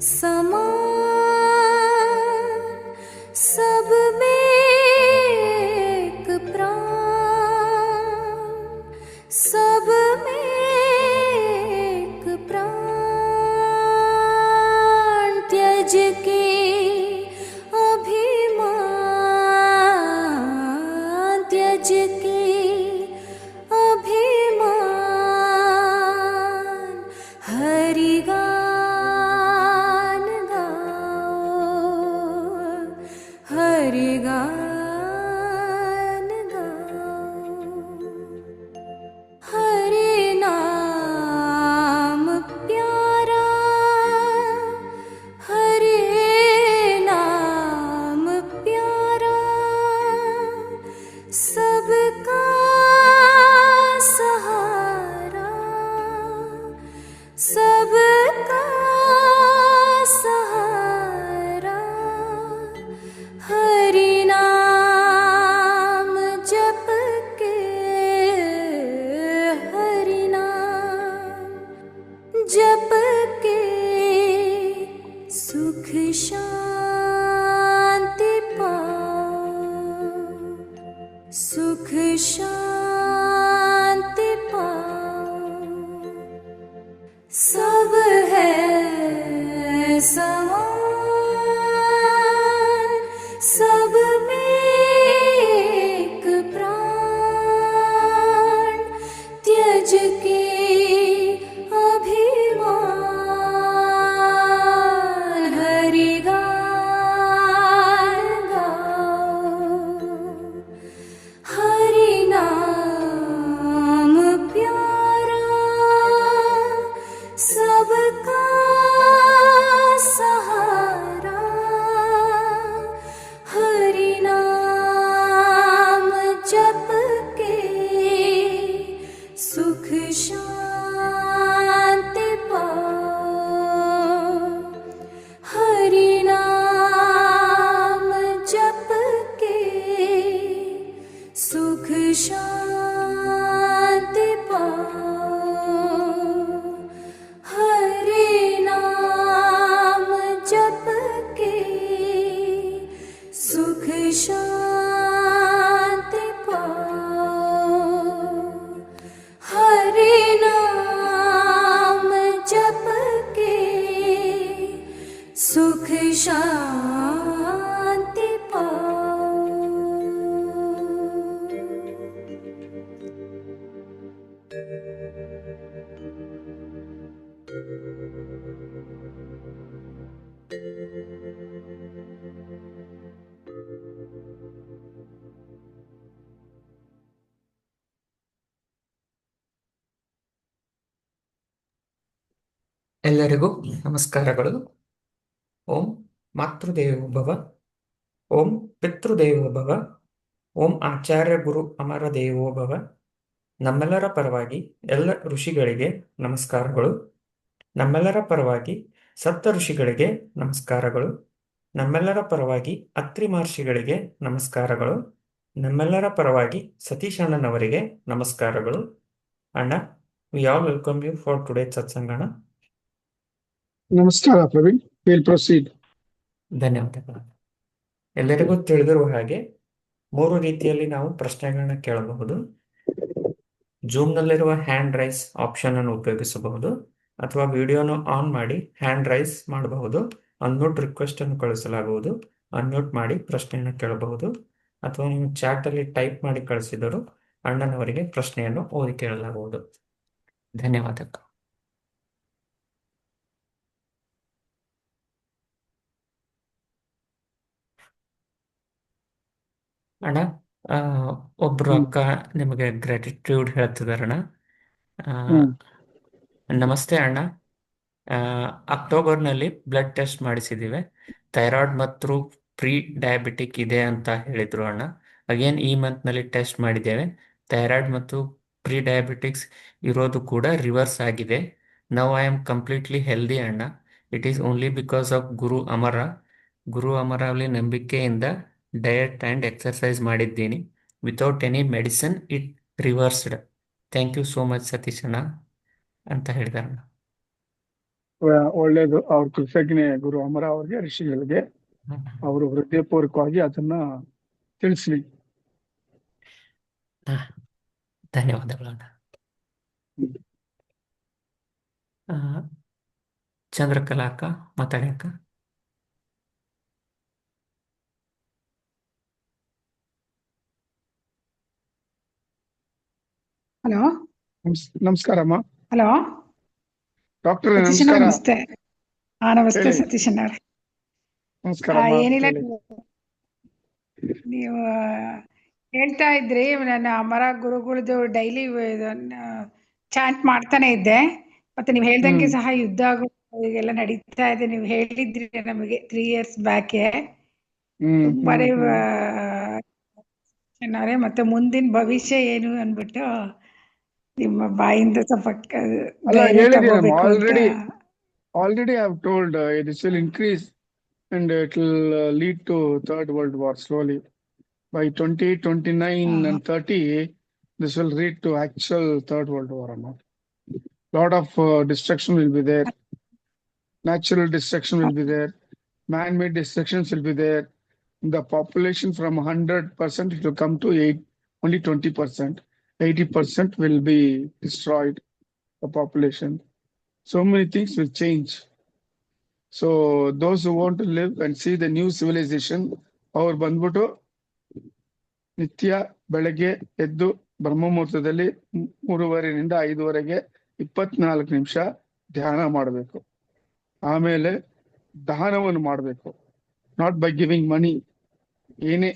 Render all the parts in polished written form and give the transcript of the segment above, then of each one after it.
समान सब में एक प्राण, सब में एक प्राण, त्यज के अभिमान, त्यज के अभिमान, हरि गान गाओ, हरि गान गाओ। हरि नाम प्यारा, हरि नाम प्यारा, सबका सहारा, सबका सहारा। हरि नाम जप के, हरि नाम जप के, सुख शांति पाओ, सुख शांति पाओ। सब है समान, सब में एक प्राण, त्यज के अभिमान, हरि गान गाओ, हरि नाम प्यारा, सबका सहारा। हरि नाम जप के, सुख शांति पाओ, हरि नाम जप के, सुख शांति पाओ, हरि नाम जप के, सुख शांति पाओ, हरि नाम जप के, सुख शांति पाओ। ಎಲ್ಲರಿಗೂ ನಮಸ್ಕಾರಗಳು. ಓಂ ಮಾತೃದೇವೋ ಭವ, ಓಂ ಪಿತೃದೇವೋ ಭವ, ಓಂ ಆಚಾರ್ಯ ಗುರು ಅಮರ ದೇವೋ ಭವ. ನಮ್ಮೆಲ್ಲರ ಪರವಾಗಿ ಎಲ್ಲ ಋಷಿಗಳಿಗೆ ನಮಸ್ಕಾರಗಳು. ನಮ್ಮೆಲ್ಲರ ಪರವಾಗಿ ಸಪ್ತ ಋಷಿಗಳಿಗೆ ನಮಸ್ಕಾರಗಳು. ನಮ್ಮೆಲ್ಲರ ಪರವಾಗಿ ಅತ್ರಿ ಮಹರ್ಷಿಗಳಿಗೆ ನಮಸ್ಕಾರಗಳು. ನಮ್ಮೆಲ್ಲರ ಪರವಾಗಿ ಸತೀಶ್ ಅಣ್ಣನವರಿಗೆ ನಮಸ್ಕಾರಗಳು. ಅಣ್ಣ, we all welcome you for today ಸತ್ಸಂಗಣ. ನಮಸ್ಕಾರ ಪ್ರವೀಣ್, ವಿಲ್ ಪ್ರೊಸೀಡ್. ಧನ್ಯವಾದಗಳು. ಎಲ್ಲರಿಗೂ ತಿಳಿದಿರುವ ಹಾಗೆ 3 ರೀತಿಯಲ್ಲಿ ನಾವು ಪ್ರಶ್ನೆಗಳನ್ನ ಕೇಳಬಹುದು. ಜೂಮ್ನಲ್ಲಿರುವ ಹ್ಯಾಂಡ್ ರೈಸ್ ಆಪ್ಷನ್ ಅನ್ನು ಉಪಯೋಗಿಸಬಹುದು, ಅಥವಾ ವಿಡಿಯೋನು ಆನ್ ಮಾಡಿ ಹ್ಯಾಂಡ್ ರೈಸ್ ಮಾಡಬಹುದು. ಅನ್ಮ್ಯೂಟ್ ರಿಕ್ವೆಸ್ಟ್ ಅನ್ನು ಕಳಿಸಲಾಗುವುದು. ಅನ್ಮ್ಯೂಟ್ ಮಾಡಿ ಪ್ರಶ್ನೆಯನ್ನು ಕೇಳಬಹುದು, ಅಥವಾ ನೀವು ಚಾಟ್ ಅಲ್ಲಿ ಟೈಪ್ ಮಾಡಿ ಕಳಿಸಿದರೂ ಅಣ್ಣನವರಿಗೆ ಪ್ರಶ್ನೆಯನ್ನು ಓದಿ ಕೇಳಲಾಗುವುದು. ಧನ್ಯವಾದಗಳು. ಅಣ್ಣ, ಒಬ್ರು ಅಕ್ಕ ನಿಮಗೆ ಗ್ರಾಟಿಟ್ಯೂಡ್ ಹೇಳ್ತಿದಾರಣ್ಣ. ನಮಸ್ತೆ ಅಣ್ಣ, ಅಕ್ಟೋಬರ್ನಲ್ಲಿ ಬ್ಲಡ್ ಟೆಸ್ಟ್ ಮಾಡಿಸಿದ್ದೀವಿ. ಥೈರಾಯ್ಡ್ ಮತ್ತು ಪ್ರೀ ಡಯಾಬಿಟಿಕ್ ಇದೆ ಅಂತ ಹೇಳಿದ್ರು ಅಣ್ಣ. ಅಗೇನ್ ಈ ಮಂತ್ನಲ್ಲಿ ಟೆಸ್ಟ್ ಮಾಡಿದ್ದೇವೆ. ಥೈರಾಯ್ಡ್ ಮತ್ತು ಪ್ರೀ ಡಯಾಬಿಟಿಕ್ಸ್ ಇರೋದು ಕೂಡ ರಿವರ್ಸ್ ಆಗಿದೆ. Now I am completely healthy ಅಣ್ಣ. It is only because of Guru Amara. Guru ಅಮರಲ್ಲಿ ನಂಬಿಕೆಯಿಂದ ಡಯಟ್ ಆ್ಯಂಡ್ ಎಕ್ಸರ್ಸೈಸ್ ಮಾಡಿದ್ದೀನಿ. Without any medicine it reversed. Thank you so much Satish ಅಣ್ಣ ಅಂತ ಹೇಳಿದಾರಣ್ಣ. ಒಳ್ಳೇದು. ಅವ್ರ ಕೃತಜ್ಞೆ ಗುರು ಅಮರ ಅವ್ರಿಗೆ, ಋಷಿಗಳಿಗೆ ಹ್ಮ್. ಅವರು ಹೃದಯಪೂರ್ವಕವಾಗಿ ಅದನ್ನ ತಿಳಿಸ್ಲಿ. ಹಾ, ಧನ್ಯವಾದಗಳು ಅಣ್ಣ. ಆ, ಚಂದ್ರಕಲಾ ಅಕ್ಕ ಮಾತಾಡಿ ಅಕ್ಕ. ಹಲೋ ನಮಸ್ಕಾರಮ್ಮ ಹಲೋ ಡಾಕ್ಟರ್. ಸತೀಶ್ ನಮಸ್ಕಾರ. ನಮಸ್ತೆ. ನಮಸ್ತೆ ಹೇಳಿ. ಸತೀಶ್ ಅವ್ರೆ. ನಮಸ್ಕಾರಮ್ಮ. ಏನಿಲ್ಲ, ಹೇಳಿ. ನೀವು ಹೇಳ್ತಾ ಇದ್ರಿ, ನನ್ನ ಅಮರ ಗುರುಗಳದ್ದು ಡೈಲಿ ಚಾಂಟ್ ಮಾಡ್ತಾನೆ ಇದ್ದೆ. ಮತ್ತೆ ನೀವು ಹೇಳ್ದಂಗೆ ಹ್ಮ್. ಸಹ ಯುದ್ಧ ಎಲ್ಲ ನಡೀತಾ ಇದೆ. ನೀವು ಹೇಳಿದ್ರಿ ನಮಗೆ 3 years ಬ್ಯಾಕೆ. ತುಂಬಾನೇ ಚೆನ್ನಾರೆ. ಮತ್ತೆ ಮುಂದಿನ ಭವಿಷ್ಯ ಏನು ಅನ್ಬಿಟ್ಟು ನಿಮ್ಮ ಬಾಯಿಂದ ಸ್ವಲ್ಪ ಅಲ್ಲ, ಧೈರ್ಯ ಹೇಳಿದೀನಮ್ಮ. ತಗೋಬೇಕು ಅಂತ. Already I have told this will increase and it will lead to Third World War slowly. By 2029 and 30, this will lead to actual Third World War. Lot of destruction will be there. Natural destruction will be there. Man-made destructions will be there. The population from 100%, it will come to only 20%. 80% will be destroyed, the population. So many things will change. So those who want to live and see the new civilization, ಅವ್ರು ಬಂದ್ಬಿಟ್ಟು ನಿತ್ಯ ಬೆಳಗ್ಗೆ ಎದ್ದು ಬ್ರಹ್ಮಮುಹೂರ್ತದಲ್ಲಿ 3:30 to 5 24 ನಿಮಿಷ ಧ್ಯಾನ ಮಾಡಬೇಕು. ಆಮೇಲೆ ದಾನವನ್ನು ಮಾಡಬೇಕು. ನಾಟ್ ಬೈ ಗಿವಿಂಗ್ ಮನಿ. ಏನೇ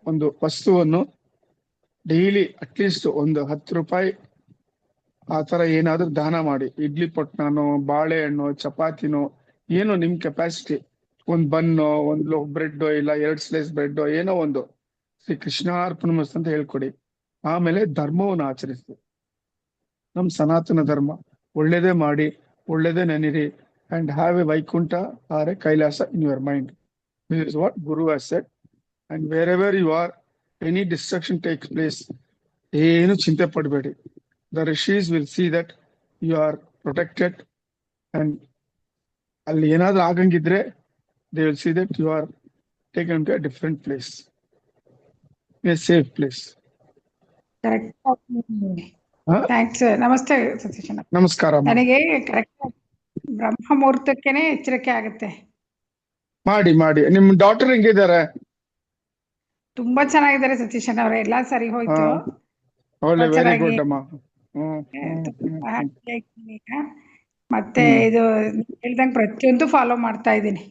ಒಂದು ವಸ್ತುವನ್ನು ಡೈಲಿ ಅಟ್ಲೀಸ್ಟ್ ಒಂದು 10 ರೂಪಾಯಿ ಆ ತರ ಏನಾದ್ರೂ ದಾನ ಮಾಡಿ. ಇಡ್ಲಿ ಪೊಟ್ನೋ, ಬಾಳೆಹಣ್ಣು, ಚಪಾತಿನೋ, ಏನೋ ನಿಮ್ ಕೆಪಾಸಿಟಿ, ಒಂದ್ ಬನ್ನೋ, ಒಂದ್ ಲೋಫ್ ಬ್ರೆಡ್, ಇಲ್ಲ 2 ಸ್ಲೈಸ್ ಬ್ರೆಡ್, ಏನೋ ಒಂದು ಶ್ರೀ ಕೃಷ್ಣಾರ್ಪಣಮಸ್ತು ಅಂತ ಹೇಳ್ಕೊಡಿ. ಆಮೇಲೆ ಧರ್ಮವನ್ನು ಆಚರಿಸಿ. ನಮ್ ಸನಾತನ ಧರ್ಮ ಒಳ್ಳೇದೇ ಮಾಡಿ, ಒಳ್ಳೇದೇ ನೆನಿರಿ, and have a Vaikuntha or a Kailasa in your mind. This is what guru has said. And wherever you are, any destruction takes place, ಏನು ಚಿಂತೆ ಪಡಬೇಡಿ. The rishis will see that you are protected, and ಅಲ್ಲಿ ಏನಾದ್ರೂ ಆಗಂಗಿದ್ರೆ they will see that you are taken to a different place, a safe place. Correct. ಹಾ? Thanks. ನಮಸ್ತೆ ಸತೀಶ್ ಅಣ್ಣ. ನಮಸ್ಕಾರ. ನನಗೆ correct ಬ್ರಹ್ಮ ಮುಹೂರ್ತಕ್ಕೆನೆ ಎಚ್ಚರಿಕೆ ಆಗುತ್ತೆ. ಮಾಡಿ ಮಾಡಿ. ನಿಮ್ ಡಾಕ್ಟರ್ ಹೆಂಗಿದ್ದಾರೆ? ತುಂಬಾ ಚೆನ್ನಾಗಿದ್ದಾರೆ ಸತೀಶ್ ಅಣ್ಣ ಅವ್ರೆ. ಎಲ್ಲಾ ಸರಿ ಹೋಯ್ತು. ಒಳ್ಳೆ, ವೆರಿ ಚೆನ್ನಾಗಿ ಗುಡ್ ಅಮ್ಮ. ತುಂಬಾ happy ಆಗಿದ್ದೀನಿ ಈಗ. ಮತ್ತೆ ಇದು ನೀವ್ ಹೇಳ್ದಂಗೆ ಪ್ರತಿಯೊಂದು ಫಾಲೋ ಮಾಡ್ತಾ ಇದ್ದೀನಿ.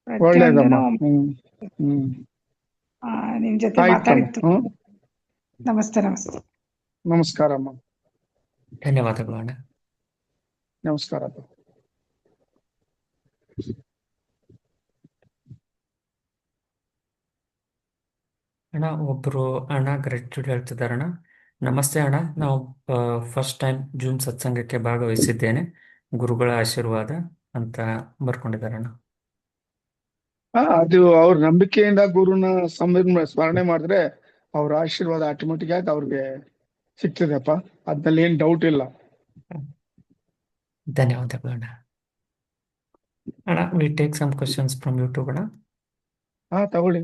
ಒಳ್ಳೇದಮ್ಮ. ಪ್ರತಿಯೊಂದು ನಿಮ್ ಜೊತೆ ಆಯ್ತಮ್ಮ. ಮಾತಾಡಿತ್ತು. ನಮಸ್ತೆ ನಮಸ್ತೆ. ನಮಸ್ಕಾರಮ್ಮ. ಧನ್ಯವಾದಗಳು ಅಣ್ಣ. ನಮಸ್ಕಾರ. ಅಣ್ಣ, ಒಬ್ರು ಅಣ್ಣ ಗ್ರಾಟಿಟ್ಯೂಡ್ ಹೇಳ್ತಿದಾರಣ್ಣ. ನಮಸ್ತೆ ಅಣ್ಣ, ನಾವು ಫಸ್ಟ್ ಟೈಮ್ ಜೂಮ್ ಸತ್ಸಂಗಕ್ಕೆ ಭಾಗವಹಿಸಿದ್ದೇನೆ. ಗುರುಗಳ ಆಶೀರ್ವಾದ ಅಂತ ಬರ್ಕೊಂಡಿದಾರಣ್ಣ. ಅದು ಅವ್ರ ನಂಬಿಕೆಯಿಂದ ಗುರುನ ಸ್ಮರಣೆ ಮಾಡಿದ್ರೆ ಅವ್ರ ಆಶೀರ್ವಾದ ಆಟೋಮೆಟಿಕ್ ಆಗಿ ಅವ್ರಿಗೆ ಸಿಗ್ತದೆಪ್ಪ. ಅದ್ರಲ್ಲಿ ಏನ್ ಡೌಟ್ ಇಲ್ಲ. ಧನ್ಯವಾದಗಳು ಅಣ್ಣ. ಅಣ್ಣ, we take some questions from YouTube ಅಣ್ಣ. ತಗೊಳ್ಳಿ.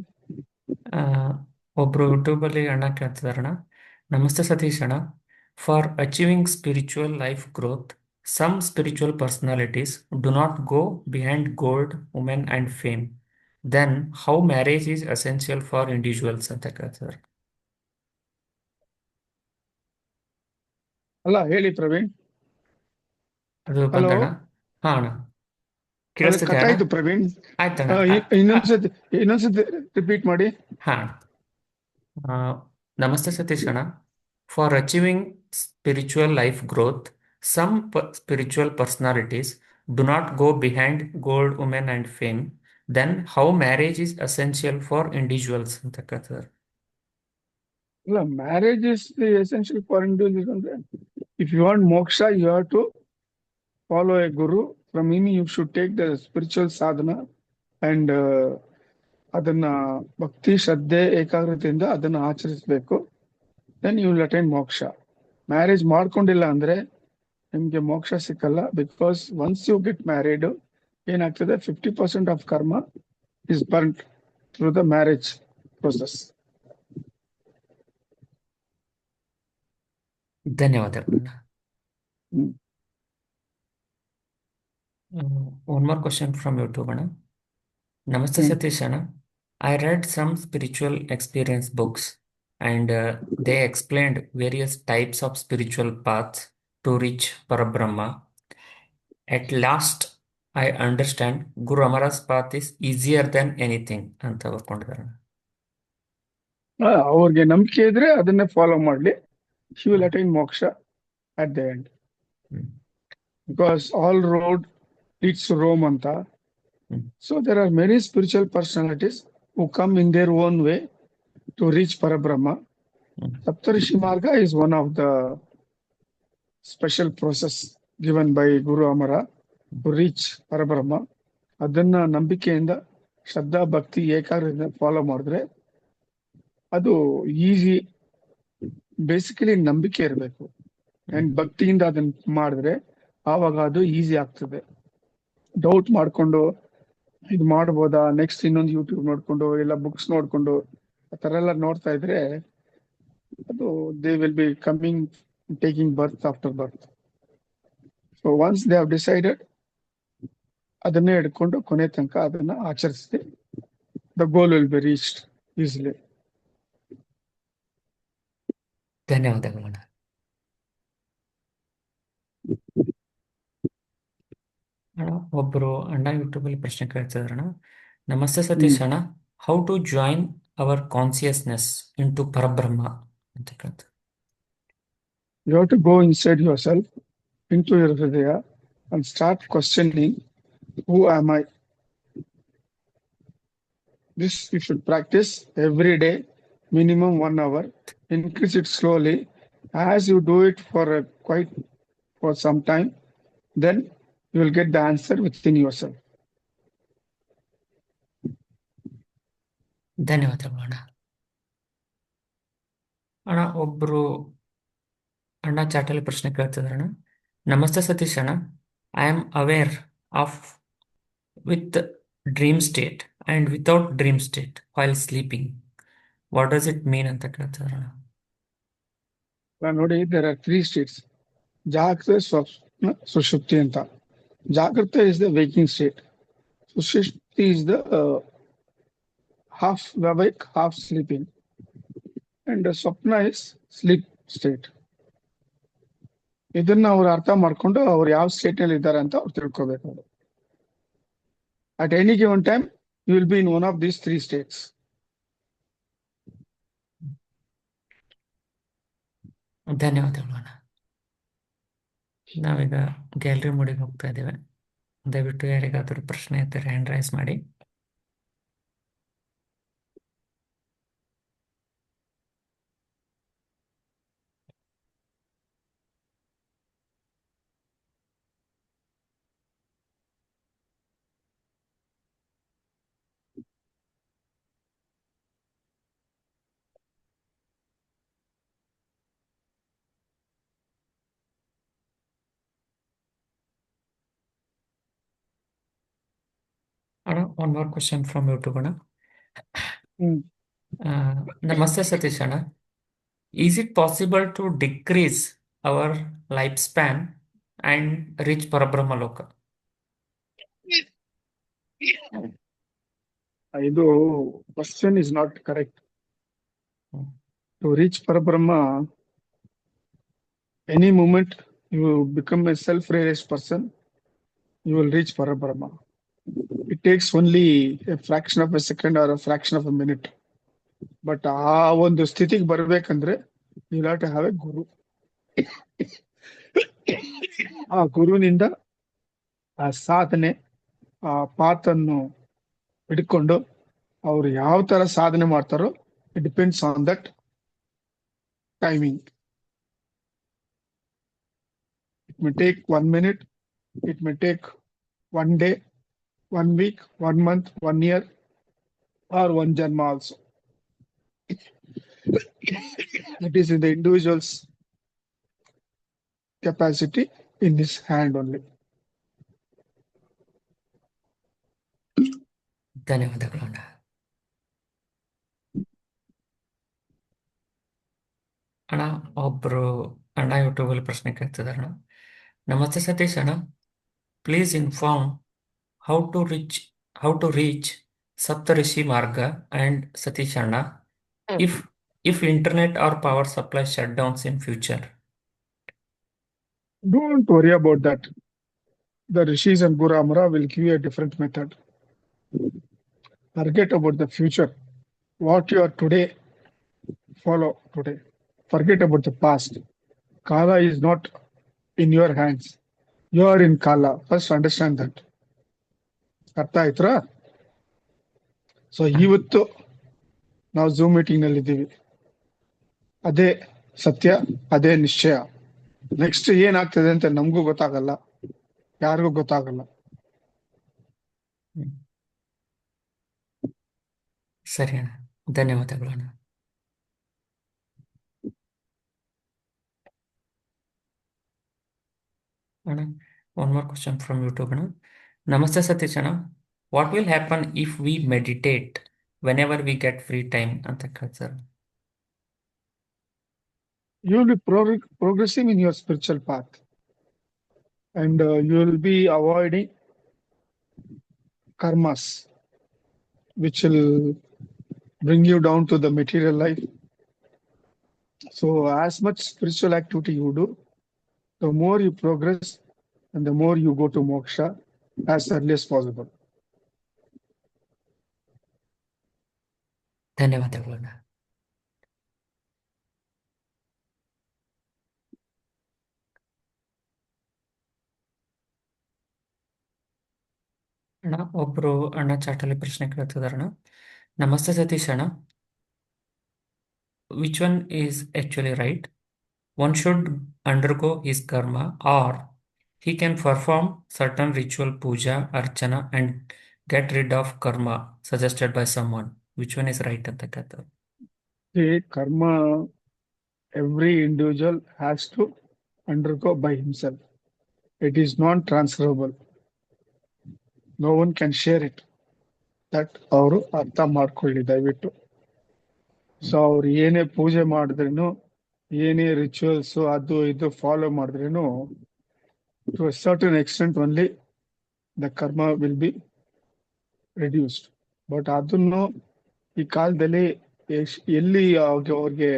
ಒಬ್ರು ಯೂಟ್ಯೂಬ್ ಅಲ್ಲಿ ಅಣ್ಣ ಕೇಳ್ತಿದಾರಣ್ಣ. ನಮಸ್ತೆ ಸತೀಶ್ ಅಣ್ಣ. For achieving spiritual life growth, some spiritual personalities do not go behind gold, women and fame. Then how marriage is essential for individuals ಅಂತ ಕೇಳ್ತಿದಾರೆ. ಅಲ್ಲ, ಹೇಳಿ ಪ್ರವೀಣ್. ಅದು ಹಲೋ. ಬಂದಣ್ಣ. ಹಾ ಅಣ್ಣ, ಕೇಳಿಸ್ತಿದೆ ಅಣ್ಣ? ಕಟ್ಟಾಯ್ತು ಪ್ರವೀಣ್. ಆಯ್ತಣ್ಣ. ಇನ್ನೊಂದ್ಸತಿ ರಿಪೀಟ್ ಮಾಡಿ. ಹಾ ನಮಸ್ತೆ ಸತೀಶ್ ಅಣ್ಣ. For achieving spiritual life growth, some spiritual personalities do not go behind gold, women and fame. Then how marriage is essential for individuals ಅಂತ ಕೇಳ್ತಿದ್ದಾರೆ. ಇಲ್ಲ, marriage is the essential for individuals ಅಂದ್ರೆ, if you want moksha, you have to follow a guru. From in you should take the spiritual sadhana and ಅದನ್ನ ಭಕ್ತಿ, ಶ್ರದ್ಧೆ, ಏಕಾಗ್ರತೆಯಿಂದ ಅದನ್ನ ಆಚರಿಸಬೇಕು. Then you will attain moksha. Marriage ಮಾಡ್ಕೊಂಡಿಲ್ಲ ಅಂದ್ರೆ ನಿಮ್ಗೆ ಮೋಕ್ಷ ಸಿಕ್ಕಲ್ಲ. Because once you get married ಏನಾಗ್ತದೆ, 50% of karma is burn through the marriage process. ಧನ್ಯವಾದಗಳು ಅಣ್ಣ. ಹ್ಮ್. One more question from YouTube, Anna. Namaste Hmm. Satish Anna. I read some spiritual experience books and they explained various types of spiritual paths to reach Parabrahma. At last, I understand Guru Amara's path is easier than anything. ಅಂತ ಬರ್ಕೊಂಡಿದ್ದಾರೆ. ಅವ್ರಿಗೆ ನಂಬಿಕೆ ಇದ್ರೆ ಅದನ್ನೇ follow ಮಾಡ್ಲಿ. She will attain moksha at the end. Because all road leads to Rome anta. So there are many spiritual personalities who come in their own way to reach Parabrahma. Saptarishi Marga is one of the special process given by Guru Amara to reach Parabrahma. ಅದನ್ನ ನಂಬಿಕೆಯಿಂದ ಶ್ರದ್ಧಾ ಭಕ್ತಿ ಏಕಾಗ್ರತೆಯಿಂದ follow ಮಾಡಿದ್ರೆ ಅದು easy. Basically ನಂಬಿಕೆ ಇರಬೇಕು and ಭಕ್ತಿಯಿಂದ ಅದನ್ನ ಮಾಡಿದ್ರೆ ಆವಾಗ ಅದು ಈಸಿ ಆಗ್ತದೆ. ಡೌಟ್ ಮಾಡ್ಕೊಂಡು ಇದು ಮಾಡ್ಬೋದಾ, ನೆಕ್ಸ್ಟ್ ಇನ್ನೊಂದು ಯೂಟ್ಯೂಬ್ ನೋಡ್ಕೊಂಡು ಇಲ್ಲ ಬುಕ್ಸ್ ನೋಡ್ಕೊಂಡು ಆ ತರ ಎಲ್ಲ ನೋಡ್ತಾ ಇದ್ರೆ ಅದು they will be coming taking birth after birth. So once they have decided ಅದನ್ನೇ ಹಿಡ್ಕೊಂಡು ಕೊನೆ ತನಕ ಅದನ್ನ ಆಚರಿಸಿದೆ, the goal will be reached easily. ಧನ್ಯವಾದಗಳು ಅಣ್ಣ. ಅಣ್ಣ ಒಬ್ಬರು ಅಣ್ಣ ಯೂಟ್ಯೂಬ್ ಅಲ್ಲಿ ಪ್ರಶ್ನೆ ಕೇಳ್ತಿದಾರಣ್ಣ. ನಮಸ್ತೆ ಸತೀಶ್ ಅಣ್ಣ, how to join our consciousness in to Parabrahma ಅಂತ ಕೇಳ್ತಾರೆ. You have to go inside yourself, into your hridaya, and start questioning, who am I? This you should practice every day, minimum 1 hour. Increase it slowly. As you do it for some time, then you will get the answer within yourself. ಧನ್ಯವಾದಗಳು ಅಣ್ಣ. ಅಣ್ಣ ಒಬ್ರು ಅಣ್ಣ ಚಾಟಲ್ಲಿ ಪ್ರಶ್ನೆ ಕೇಳ್ತಿದಾರಣ್ಣ. ನಮಸ್ತೆ ಸತೀಶ್ ಅಣ್ಣ, I am aware of with dream state and without dream state while sleeping. What does it mean ಅಂತ ಕೇಳ್ತಿದಾರಣ್ಣ. ನೋಡಿ, there are 3 states. ಜಾಗೃತ, ಸ್ವಪ್ನ, ಸುಷುಪ್ತಿ ಅಂತ. ಜಾಗೃತ is the waking state. Sushupti is the half awake, half sleeping. And the swapna is sleep state. ಇದನ್ನ ಅವ್ರು ಅರ್ಥ ಮಾಡ್ಕೊಂಡು ಅವ್ರು ಯಾವ ಸ್ಟೇಟ್ ನಲ್ಲಿ ಇದ್ದಾರೆ ಅಂತ ಅವ್ರು ತಿಳ್ಕೊಬೇಕು. At any given time, you will be in one of these 3 states. ಧನ್ಯವಾದಗಳು ಅಣ್ಣ. ನಾವೀಗ ಗ್ಯಾಲರಿ ಮೋಡಿಗೆ ಹೋಗ್ತಾ ಇದ್ದೇವೆ. ದಯವಿಟ್ಟು ಯಾರಿಗಾದರೂ ಪ್ರಶ್ನೆ ಇದ್ದರೆ ಹ್ಯಾಂಡ್ ರೈಸ್ ಮಾಡಿ. ಅಣ್ಣ one more question from YouTube ಅಣ್ಣ. ನಮಸ್ತೆ ಸತೀಶ್ ಅಣ್ಣ, is it possible to decrease our life span and reach Parabrahma loka? ಇದು question is not correct. To reach Parabrahma, any moment you become a self-realized person, you will reach Parabrahma. It takes only a fraction of a second or a fraction of a minute. But ಆ ಒಂದು ಸ್ಥಿತಿಗೆ ಬರ್ಬೇಕಂದ್ರೆ you have to have a guru. ಆ ಗುರುವಿನಿಂದ ಆ ಸಾಧನೆ, ಆ ಪಾತನ್ನು ಹಿಡ್ಕೊಂಡು ಅವ್ರು ಯಾವ ತರ ಸಾಧನೆ ಮಾಡ್ತಾರೋ, it depends on that timing. It may take 1 minute, it may take 1 day, 1 week, 1 month, 1 year, or 1 janma also. It is in the individual's capacity. in his hand only. ಧನ್ಯವಾದಗಳು ಅಣ್ಣ. ಅಣ್ಣ ಒಬ್ರು ಅಣ್ಣ ಯೂಟ್ಯೂಬಲ್ಲಿ ಪ್ರಶ್ನೆ ಕೇಳ್ತಿದಾರೆ ಅಣ್ಣ. ನಮಸ್ತೆ ಸತೀಶ್ ಅಣ್ಣ, please inform how to reach Saptarishi Marga and Satish Anna if internet or power supply shutdowns in future. Don't worry about that. The Rishis and Guru Amara will give you a different method. Forget about the future. What you are today, follow today. Forget about the past. Kala is not in your hands. You are in Kala. First understand that. ಅರ್ಥ ಆಯ್ತಾ? So ಇವತ್ತು ನಾವು zoom meeting ನಲ್ಲಿ ಇದ್ದೀವಿ, ಅದೇ ಸತ್ಯ, ಅದೇ ನಿಶ್ಚಯ. ನೆಕ್ಸ್ಟ್ ಏನಾಗ್ತದೆ ಅಂತ ನಮಗೂ ಗೊತ್ತಾಗಲ್ಲ, ಯಾರಿಗೂ ಗೊತ್ತಾಗಲ್ಲ. ಸರಿ ಅಣ್ಣ, ಧನ್ಯವಾದಗಳು ಅಣ್ಣ. ಅಣ್ಣ one more question from YouTube ಅಣ್ಣ. ನಮಸ್ತೆ ಸತೀಶ್ ಅಣ್ಣ, what will happen if we meditate whenever we get free time ಅಂತ ಕೇಳ್ತಾರೆ. You will be progressing in your spiritual path, and you will be avoiding karmas which will bring you down to the material life. So as much spiritual activity you do, the more you progress and the more you go to moksha as early as possible. ಧನ್ಯವಾದಗಳು ಅಣ್ಣ. ಅಣ್ಣ ಒಬ್ರು ಅಣ್ಣ ಚಾಟಲ್ಲಿ ಪ್ರಶ್ನೆ ಕೇಳ್ತಿದಾರಣ್ಣ. ನಮಸ್ತೆ ಸತೀಶ್ ಅಣ್ಣ, which one is actually right? One should undergo his karma, or he can perform certain ritual puja, archana and get rid of karma suggested by someone. Which one is right ಅಂತ ಕೇಳ್ತಾರೆ. The karma every individual has to undergo by himself. It is non-transferable. No one can share it. That ಅವರು ಅರ್ಥ ಮಾಡ್ಕೊಳ್ಳಿ ದಯವಿಟ್ಟು. So ಅವ್ರು ಏನೇ ಪೂಜೆ ಮಾಡಿದ್ರೇನು, ಏನೇ ರಿಚುವಲ್ಸ್ ಅದು ಇದು follow ಮಾಡಿದ್ರೇನು, to a certain extent only the karma will be reduced. But ಅದನ್ನು ಈ ಕಾಲದಲ್ಲಿ ಎಲ್ಲಿ ಅವ್ರಿಗೆ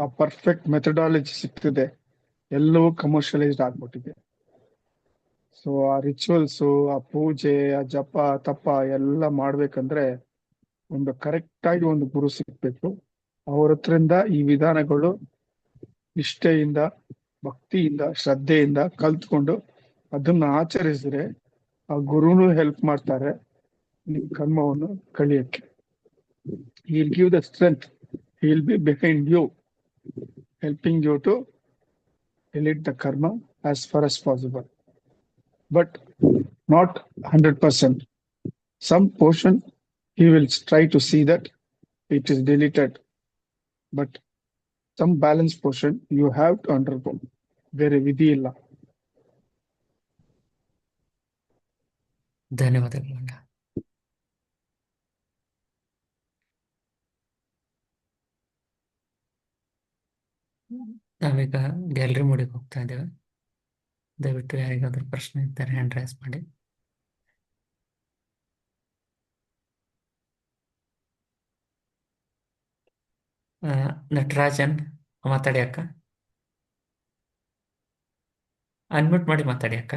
ಆ ಪರ್ಫೆಕ್ಟ್ ಮೆಥಡಾಲಜಿ ಸಿಗ್ತಿದೆ, ಎಲ್ಲವೂ ಕಮರ್ಷಿಯಲೈಸ್ಡ್ ಆಗ್ಬಿಟ್ಟಿದೆ. ಸೊ ಆ ರಿಚುವಲ್ಸ್, ಆ ಪೂಜೆ, ಆ ಜಪ ತಪ ಎಲ್ಲ ಮಾಡ್ಬೇಕಂದ್ರೆ ಒಂದು ಕರೆಕ್ಟ್ ಆಗಿ ಒಂದು ಗುರು ಸಿಗ್ಬೇಕು. ಅವ್ರ ಹತ್ರಿಂದ ಈ ವಿಧಾನಗಳು ನಿಷ್ಠೆಯಿಂದ, ಭಕ್ತಿಯಿಂದ, ಶ್ರದ್ಧೆಯಿಂದ ಕಲ್ತ್ಕೊಂಡು ಅದನ್ನ ಆಚರಿಸಿದ್ರೆ ಆ ಗುರುನು ಹೆಲ್ಪ್ ಮಾಡ್ತಾರೆ ನಿಮ್ ಕರ್ಮವನ್ನು ಕಳಿಯಕ್ಕೆ. He'll give the strength. He'll be behind you, helping you to delete the karma as far as possible. But not 100%. Some portion he will try to see that it is deleted. But some balance portion you have to undergo. ಬೇರೆ ವಿಧಿ ಇಲ್ಲ. ಧನ್ಯವಾದಗಳು ಅಣ್ಣ. ನಾವೀಗ gallery ಮೋಡಿಗೆ ಹೋಗ್ತಾ ಇದ್ದೇವೆ. ದಯವಿಟ್ಟು ಯಾರಿಗಾದ್ರೂ ಪ್ರಶ್ನೆ ಇದ್ದರೆ ಹ್ಯಾಂಡ್ ರೈಸ್ ಮಾಡಿ. ನಟರಾಜನ್ ಮಾತಾಡಿ ಅಕ್ಕ, ಅನ್ಮ್ಯೂಟ್ ಮಾಡಿ ಮಾತಾಡಿ ಅಕ್ಕ.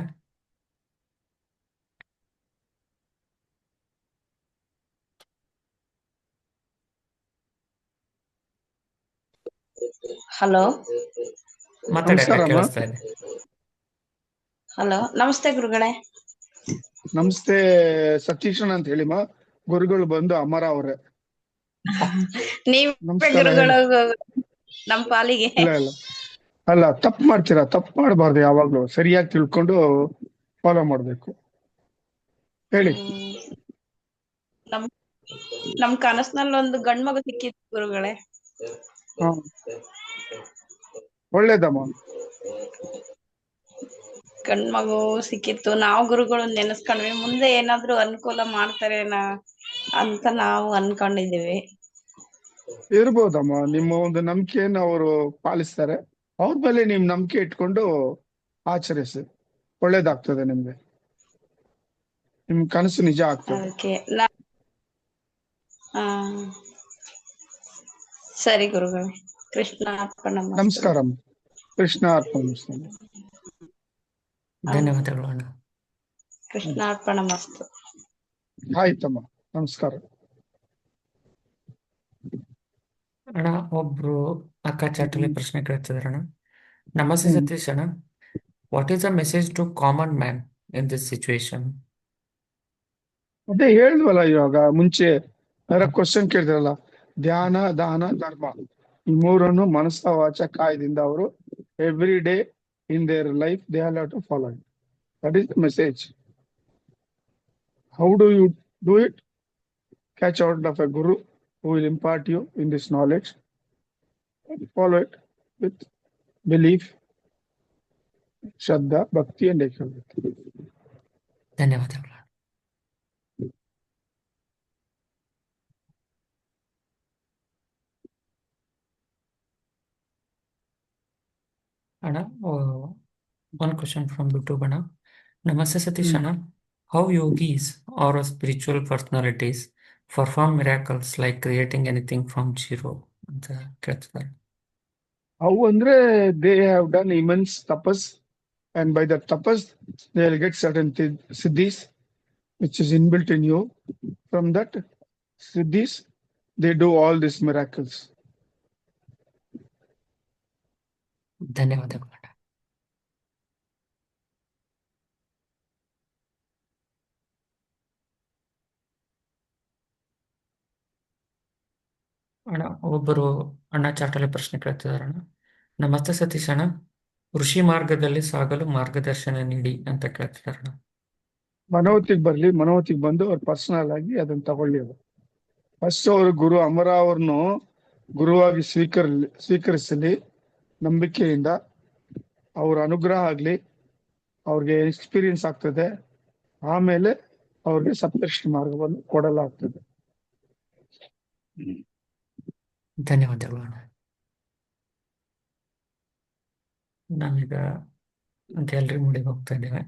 ಹಲೋ ಮಾತಾಡಿ ಅಕ್ಕ, ನಮಸ್ಕಾರ ಅಮ್ಮ. ಕೇಳಿಸ್ತಾ ಇದೆ. ಹಲೋ, ನಮಸ್ತೆ ಗುರುಗಳೇ. ನಮಸ್ತೆ ಸತೀಶನ್ ಅಂತ ಹೇಳಿಮ್ಮ. ಗುರುಗಳು ಬಂದು ಅಮರ ಅವರೇ. ನೀವ್ ನಮಸ್ಕಾರ. ಗುರುಗಳು ನಮ್ ಪಾಲಿಗೆ. ಇಲ್ಲ ಇಲ್ಲ ಅಲ್ಲ, ತಪ್ಪು ಮಾಡ್ತೀರಾ. ತಪ್ಪು ಮಾಡಬಾರ್ದು, ಯಾವಾಗ್ಲೂ ಸರಿಯಾಗಿ ತಿಳ್ಕೊಂಡು ಫಾಲೋ ಮಾಡ್ಬೇಕು. ಹೇಳಿ. ನಮ್ ಕನಸ್ನಲ್ಲಿ ಒಂದು ಗಂಡ್ ಮಗು ಸಿಕ್ಕಿತ್ತು ಗುರುಗಳೇ. ಒಳ್ಳೇದಮ್ಮ. ಗಂಡ್ ಮಗು ಸಿಕ್ಕಿತ್ತು. ನಾವು ಗುರುಗಳು ನೆನೆಸ್ಕೊಂಡ್ವಿ, ಮುಂದೆ ಏನಾದ್ರು ಅನುಕೂಲ ಮಾಡ್ತಾರೇನ ಅಂತ ನಾವು ಅನ್ಕೊಂಡಿದೀವಿ. ಇರ್ಬೋದಮ್ಮ, ನಿಮ್ಮ ಒಂದು ನಂಬಿಕೆಯನ್ನು ಅವರು ಪಾಲಿಸ್ತಾರೆ. ಅವ್ರ ಮೇಲೆ ನಿಮ್ ನಂಬಿಕೆ ಇಟ್ಕೊಂಡು ಆಚರಿಸಿ, ಒಳ್ಳೇದಾಗ್ತದೆ. ನಿಮ್ಗೆ ನಿಮ್ ಕನಸು ನಿಜ ಆಗ್ತದೆ. ಅದಕ್ಕೆ ಆ, ಸರಿ ಗುರುಗಳೇ, ಕೃಷ್ಣ ಅರ್ಪಣಮಸ್ತು. ನಮಸ್ಕಾರಮ್ಮ. ಕೃಷ್ಣ ಅರ್ಪಣೆ. ಧನ್ಯವಾದಗಳು ಅಣ್ಣ. ಕೃಷ್ಣ ಅರ್ಪಣಮಸ್ತು. ಆಯ್ತಮ್ಮ, ನಮಸ್ಕಾರ. ಅಣ್ಣ, ಒಬ್ರು ಅಕ್ಕ ಚಾಟಲ್ಲಿ ಪ್ರಶ್ನೆ ಕೇಳ್ತಿದಾರಣ್ಣ. ನಮಸ್ತೆ ಹ್ಮ್. ಸತೀಶ್ ಅಣ್ಣ, what is the message to common man in this situation? ಅದೇ ಹೇಳಿದ್ವಲ್ಲ ಇವಾಗ ಮುಂಚೆ, ಯಾರ ಕ್ವಶನ್ ಕೇಳಿದ್ರಲ್ಲ, ಧ್ಯಾನ, ದಾನ, ಧರ್ಮ, ಈ ಮೂರನ್ನು ಮನಸ್ಸ ವಾಚ ಕಾಯದಿಂದ ಅವರು every day in their life they have to follow it. That is the message. How do you do it? Catch out of a guru who will impart you in this knowledge. Follow it with belief, Shraddha, Bhakti and Ekavati. ಧನ್ಯವಾದಗಳು. ಅಣ್ಣ, one question from YouTube ಅಣ್ಣ. ನಮಸ್ತೆ ಸತೀಶ್ ಅಣ್ಣ, how yogis or spiritual personalities perform miracles like creating anything from zero ಅಂತ ಕೇಳ್ತಿದ್ದಾರೆ. How andre they have done immense tapas, and by the tapas they will get certain siddhis which is inbuilt in you. From that siddhis they do all these miracles. ಧನ್ಯವಾದಗಳು ಅಣ್ಣ. ಅಣ್ಣ, ಒಬ್ಬರು ಅಣ್ಣ ಚಾಟಲ್ಲಿ ಪ್ರಶ್ನೆ ಕೇಳ್ತಿದಾರೆ ಅಣ್ಣ. ನಮಸ್ತೆ ಸತೀಶ್ ಅಣ್ಣ, ಋಷಿ ಮಾರ್ಗದಲ್ಲಿ ಸಾಗಲು ಮಾರ್ಗದರ್ಶನ ನೀಡಿ ಅಂತ ಕೇಳ್ತಿದಾರೆ ಅಣ್ಣ. ಮನೋತಿಗೆ ಬರ್ಲಿ, ಮನೋತಿಗೆ ಬಂದು ಅವ್ರು ಪರ್ಸನಲ್ ಆಗಿ ಅದನ್ನ ತಗೊಳ್ಳಿ. ಅವರು ಫಸ್ಟ್ ಅವರು ಗುರು ಅಮರ ಅವ್ರನ್ನು ಗುರುವಾಗಿ ಸ್ವೀಕರಿಸಲಿ, ನಂಬಿಕೆಯಿಂದ ಅವ್ರ ಅನುಗ್ರಹ ಆಗ್ಲಿ, ಅವ್ರಿಗೆ ಎಕ್ಸ್ಪೀರಿಯನ್ಸ್ ಆಗ್ತದೆ. ಆಮೇಲೆ ಅವ್ರಿಗೆ ಸಪ್ತರ್ಷಿ ಮಾರ್ಗವನ್ನು ಕೊಡಲಾಗ್ತದೆ. ಧನ್ಯವಾದಗಳು ಅಣ್ಣ. ನಾವೀಗ ಗ್ಯಾಲರಿ ಮೂಡಿಗೆ ಹೋಗ್ತಾ ಇದ್ದೇವೆ.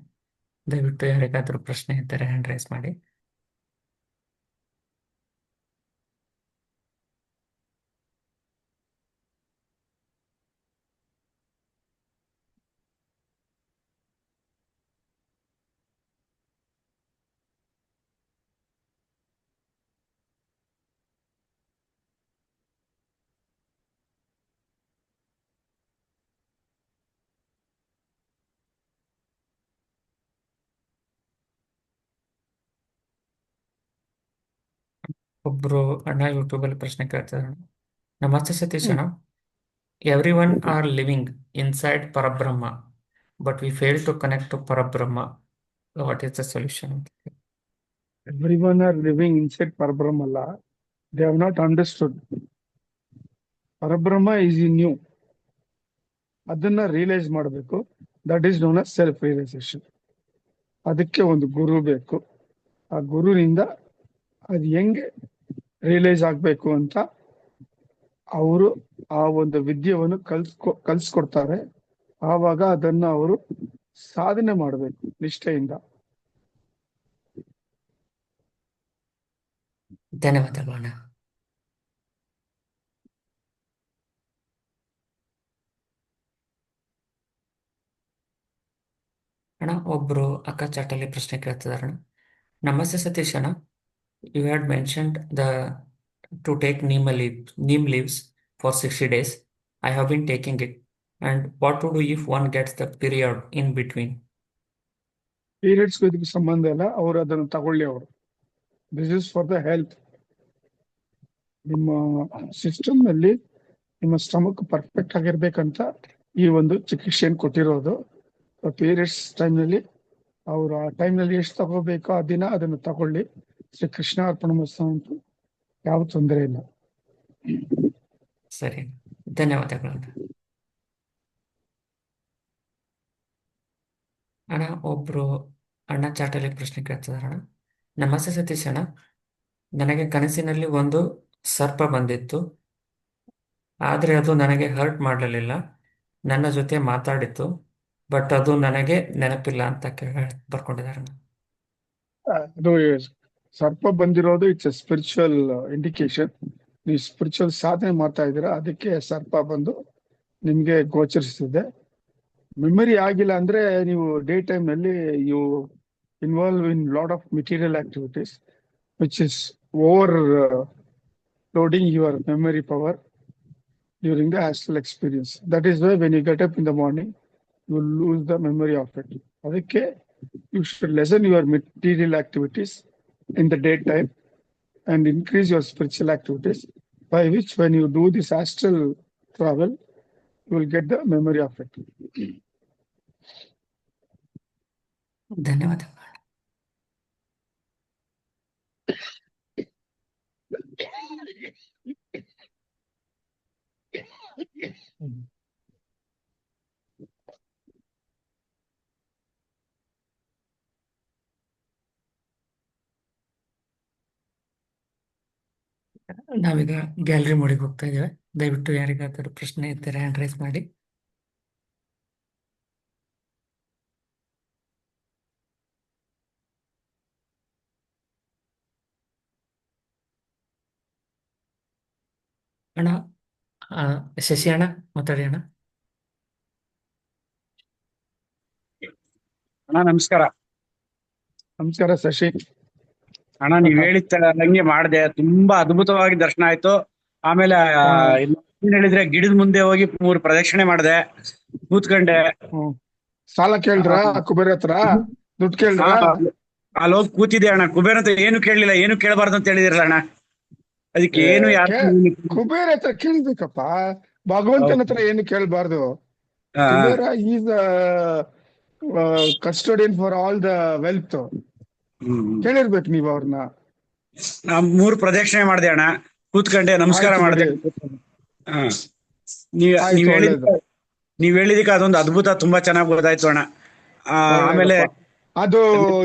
ದಯವಿಟ್ಟು ಯಾರಿಗಾದ್ರೂ ಪ್ರಶ್ನೆ ಇದ್ದರೆ ಹ್ಯಾಂಡ್ ರೈಸ್ ಮಾಡಿ. ಒಬ್ರು ಅಣ್ಣ ಯೂಟ್ಯೂಬಲ್ಲಿ ಪ್ರಶ್ನೆ ಕೇಳ್ತಿದ್ದಾರೆ. ನಮಸ್ತೆ ಸತೀಶ್ ಅಣ್ಣ, everyone are living inside Parabrahma but we fail to connect to Parabrahma, what is the solution? Everyone are living inside Parabrahma. They have not understood. Parabrahma is in you. ಅದನ್ನ ರಿಯಲೈಸ್ ಮಾಡಬೇಕು. That is known as self realisation. ಅದಕ್ಕೆ ಒಂದು ಗುರು ಬೇಕು. ಆ ಗುರುವಿನಿಂದ ಅದು ಹೆಂಗೆ realise ಆಗ್ಬೇಕು ಅಂತ ಅವರು ಆ ಒಂದು ವಿದ್ಯೆಯನ್ನು ಕಲ್ಸ್ಕೊಡ್ತಾರೆ. ಆವಾಗ ಅದನ್ನ ಅವರು ಸಾಧನೆ ಮಾಡಬೇಕು ನಿಷ್ಠೆಯಿಂದ. ಧನ್ಯವಾದಗಳು ಅಣ್ಣ. ಅಣ್ಣ, ಒಬ್ರು ಅಕ್ಕ ಚಾಟಲ್ಲಿ ಪ್ರಶ್ನೆ ಕೇಳ್ತಿದಾರೆ. ನಮಸ್ತೆ ಸತೀಶ್ ಅಣ್ಣ, you had mentioned to take neem leaves for 60 days. I have been taking it. And what to do if one gets the period in between? Periods ಇದಕ್ಕೆ ಸಂಬಂಧ ಇಲ್ಲ, ಅವರು ಅದನ್ನು ತಗೊಳ್ಳಿ. ಅವರು this is for the health. ನಿಮ್ಮ system ನಲ್ಲಿ ನಿಮ್ಮ ಸ್ಟಮಕ್ ಪರ್ಫೆಕ್ಟ್ ಆಗಿರ್ಬೇಕಂತ ಈ ಒಂದು ಚಿಕಿತ್ಸೆಯನ್ನು ಕೊಟ್ಟಿರೋದು. ಪೀರಿಯಡ್ಸ್ ಟೈಮ್ ನಲ್ಲಿ ಅವರು ಆ ಟೈಮ್ ನಲ್ಲಿ ಎಷ್ಟು ತಗೋಬೇಕೋ ಆ ದಿನ ಅದನ್ನು ತಗೊಳ್ಳಿ. ಶ್ರೀ ಕೃಷ್ಣ ಅರ್ಪಣಮಸ್ತು ಅಂತೂ ಯಾವ ತೊಂದರೆ ಇಲ್ಲ. ಸರಿ, ಧನ್ಯವಾದಗಳು. ಅಣ್ಣ ಒಬ್ರು ಅಣ್ಣ ಚಾಟಲ್ಲಿ ಪ್ರಶ್ನೆ ಕೇಳ್ತಿದಾರೆ ಅಣ್ಣ. ನಮಸ್ತೆ ಸತೀಶ್ ಅಣ್ಣ, ನನಗೆ ಕನಸಿನಲ್ಲಿ ಒಂದು ಸರ್ಪ ಬಂದಿತ್ತು, ಆದರೆ ಅದು ನನಗೆ ಹರ್ಟ್ ಮಾಡಲಿಲ್ಲ, ನನ್ನ ಜೊತೆ ಮಾತಾಡಿತು, ಬಟ್ ಅದು ನನಗೆ ನೆನಪಿಲ್ಲ ಅಂತ ಬರ್ಕೊಂಡಿದ್ದಾರೆ ಅಣ್ಣ. ಅದು ಸರ್ಪ ಬಂದಿರೋದು ಇಟ್ಸ್ ಎ ಸ್ಪಿರಿಚುವಲ್ ಇಂಡಿಕೇಶನ್. ನೀವು ಸ್ಪಿರಿಚುವಲ್ ಸಾಧನೆ ಮಾಡ್ತಾ ಇದ್ದೀರಾ, ಅದಕ್ಕೆ ಸರ್ಪ ಬಂದು ನಿಮ್ಗೆ ಗೋಚರಿಸ್ತಿದೆ. ಮೆಮರಿ ಆಗಿಲ್ಲ ಅಂದ್ರೆ ನೀವು ಡೇ ಟೈಮ್ ನಲ್ಲಿ you involve in lot of material activities which is over loading your memory power during the astral experience. That is why when you get up in the morning, you will lose the memory of it. ಅದಕ್ಕೆ you should lessen your material activities in the daytime and increase your spiritual activities, by which when you do this astral travel, you will get the memory of it. ಧನ್ಯವಾದ. ನಾವೀಗ gallery ಮೋಡಿಗೆ ಹೋಗ್ತಾ ಇದ್ದೇವೆ. ದಯವಿಟ್ಟು ಯಾರಿಗಾದರೂ ಪ್ರಶ್ನೆ ಇದ್ದರೆ hand raise ಮಾಡಿ. ಅಣ್ಣ ಶಶಿ ಅಣ್ಣ ಮಾತಾಡಿ ಅಣ್ಣ. ಅಣ್ಣ ನಮಸ್ಕಾರ. ನಮಸ್ಕಾರ ಶಶಿ. ಅಣ್ಣ ನೀವ್ ಹೇಳಿದ ಹಂಗೆ ಮಾಡಿದೆ, ತುಂಬಾ ಅದ್ಭುತವಾಗಿ ದರ್ಶನ ಆಯ್ತು. ಆಮೇಲೆ ಏನ್ ಹೇಳಿದ್ರೆ ಗಿಡದ ಮುಂದೆ ಹೋಗಿ 3 ಪ್ರದಕ್ಷಿಣೆ ಮಾಡಿದೆ, ಕೂತ್ಕೊಂಡೆ. ಸಾಲ ಕೇಳ್ರ ಕುಬೇರ ಹತ್ರ, ದುಡ್ಡು ಕೇಳ್ರ? ಅಲ್ಲಿ ಹೋಗಿ ಕೂತಿದ್ದೆ ಅಣ್ಣ. ಕುಬೇರ ಅಂತ ಏನು ಕೇಳಲಿಲ್ಲ, ಏನು ಕೇಳಬಾರ್ದು ಅಂತ ಹೇಳಿದಿರಲ್ಲ ಅಣ್ಣ, ಅದಕ್ಕೆ ಏನು ಕುಬೇರ ಹತ್ರ ಕೇಳ್ಬೇಕಪ್ಪ, ಭಗವಂತನ ಹತ್ರ ಏನು ಕೇಳ್ಬಾರ್ದು. Kubera is custodian for all the wealth. ಕೇಳಿರ್ಬೇಕು ನೀವ್ ಅವ್ರನ್ನ. 3 ಪ್ರದಕ್ಷಿಣೆ ಮಾಡಿದೆ ಅಣ್ಣ, ಕೂತ್ಕೊಂಡೆ, ನಮಸ್ಕಾರ ಮಾಡಿದೆ. ನೀವ್ ಹೇಳಿದಕ್ಕೆ ಅದೊಂದು ಅದ್ಭುತ, ತುಂಬಾ ಚೆನ್ನಾಗಿ ಗೊತ್ತಾಯ್ತು ಅಣ್ಣ. ಆಮೇಲೆ ಅದು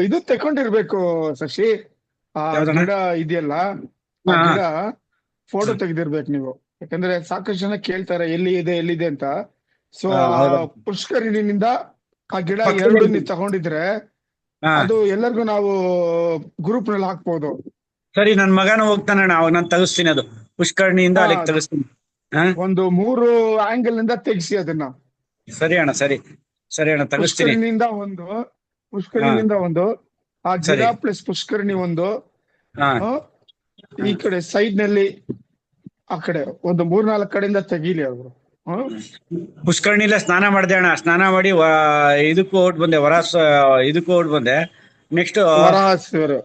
ಇದು ತಕೊಂಡಿರ್ಬೇಕು ಶಶಿ, ಆ ಗಿಡ ಇದೆಯಲ್ಲ, ಆ ಗಿಡ ಫೋಟೋ ತೆಗೆದಿರ್ಬೇಕು ನೀವು. ಯಾಕಂದ್ರೆ ಸಾಕಷ್ಟು ಜನ ಕೇಳ್ತಾರೆ ಎಲ್ಲಿದೆ ಅಂತ. ಸೊ ಪುಷ್ಕರಿಣಿಯಿಂದ ಆ ಗಿಡ 2 ನೀವು ತಗೊಂಡಿದ್ರೆ ಅದು ಎಲ್ಲರಿಗೂ ನಾವು ಗ್ರೂಪ್ ನಲ್ಲಿ ಹಾಕ್ಬೋದು. ಸರಿ, ನನ್ ಮಗನ ಹೋಗ್ತಾನೆ ಅಣ್ಣ, ಅವಾಗ ನಾನು ತೆಗಿಸ್ತೀನಿ. ಅದು ಪುಷ್ಕರಣಿಯಿಂದ ಅಲ್ಲಿಗೆ ತೆಗಿಸ್ತೀನಿ. ಒಂದು 3 ಆಂಗಲ್ ನಿಂದ ತೆಗಿಸಿ ಅದನ್ನ. ಸರಿ ಅಣ್ಣ, ಸರಿ ಸರಿ ಅಣ್ಣ, ತೆಗಿಸ್ತೀನಿ. ಪುಷ್ಕರಣಿಯಿಂದ ಒಂದು ಆ ಗಿಡ ಪ್ಲಸ್ ಪುಷ್ಕರಣಿ ಒಂದು, ಈ ಕಡೆ ಸೈಡ್ ನಲ್ಲಿ ಆ ಕಡೆ ಒಂದು 3-4 ಕಡೆಯಿಂದ ತೆಗೀಲಿ ಅವರು. ಪುಷ್ಕರಣಿಲ್ಲ ಸ್ನಾನ ಮಾಡಿದೆ ಅಣ್ಣ, ಸ್ನಾನ ಮಾಡಿ ಇದಕ್ಕೂ ಹೊರಟು ಬಂದೆ, ಇದಕ್ಕೂ ಹೊರಟು ಬಂದೆ. ನೆಕ್ಸ್ಟ್ ಹೊರಟು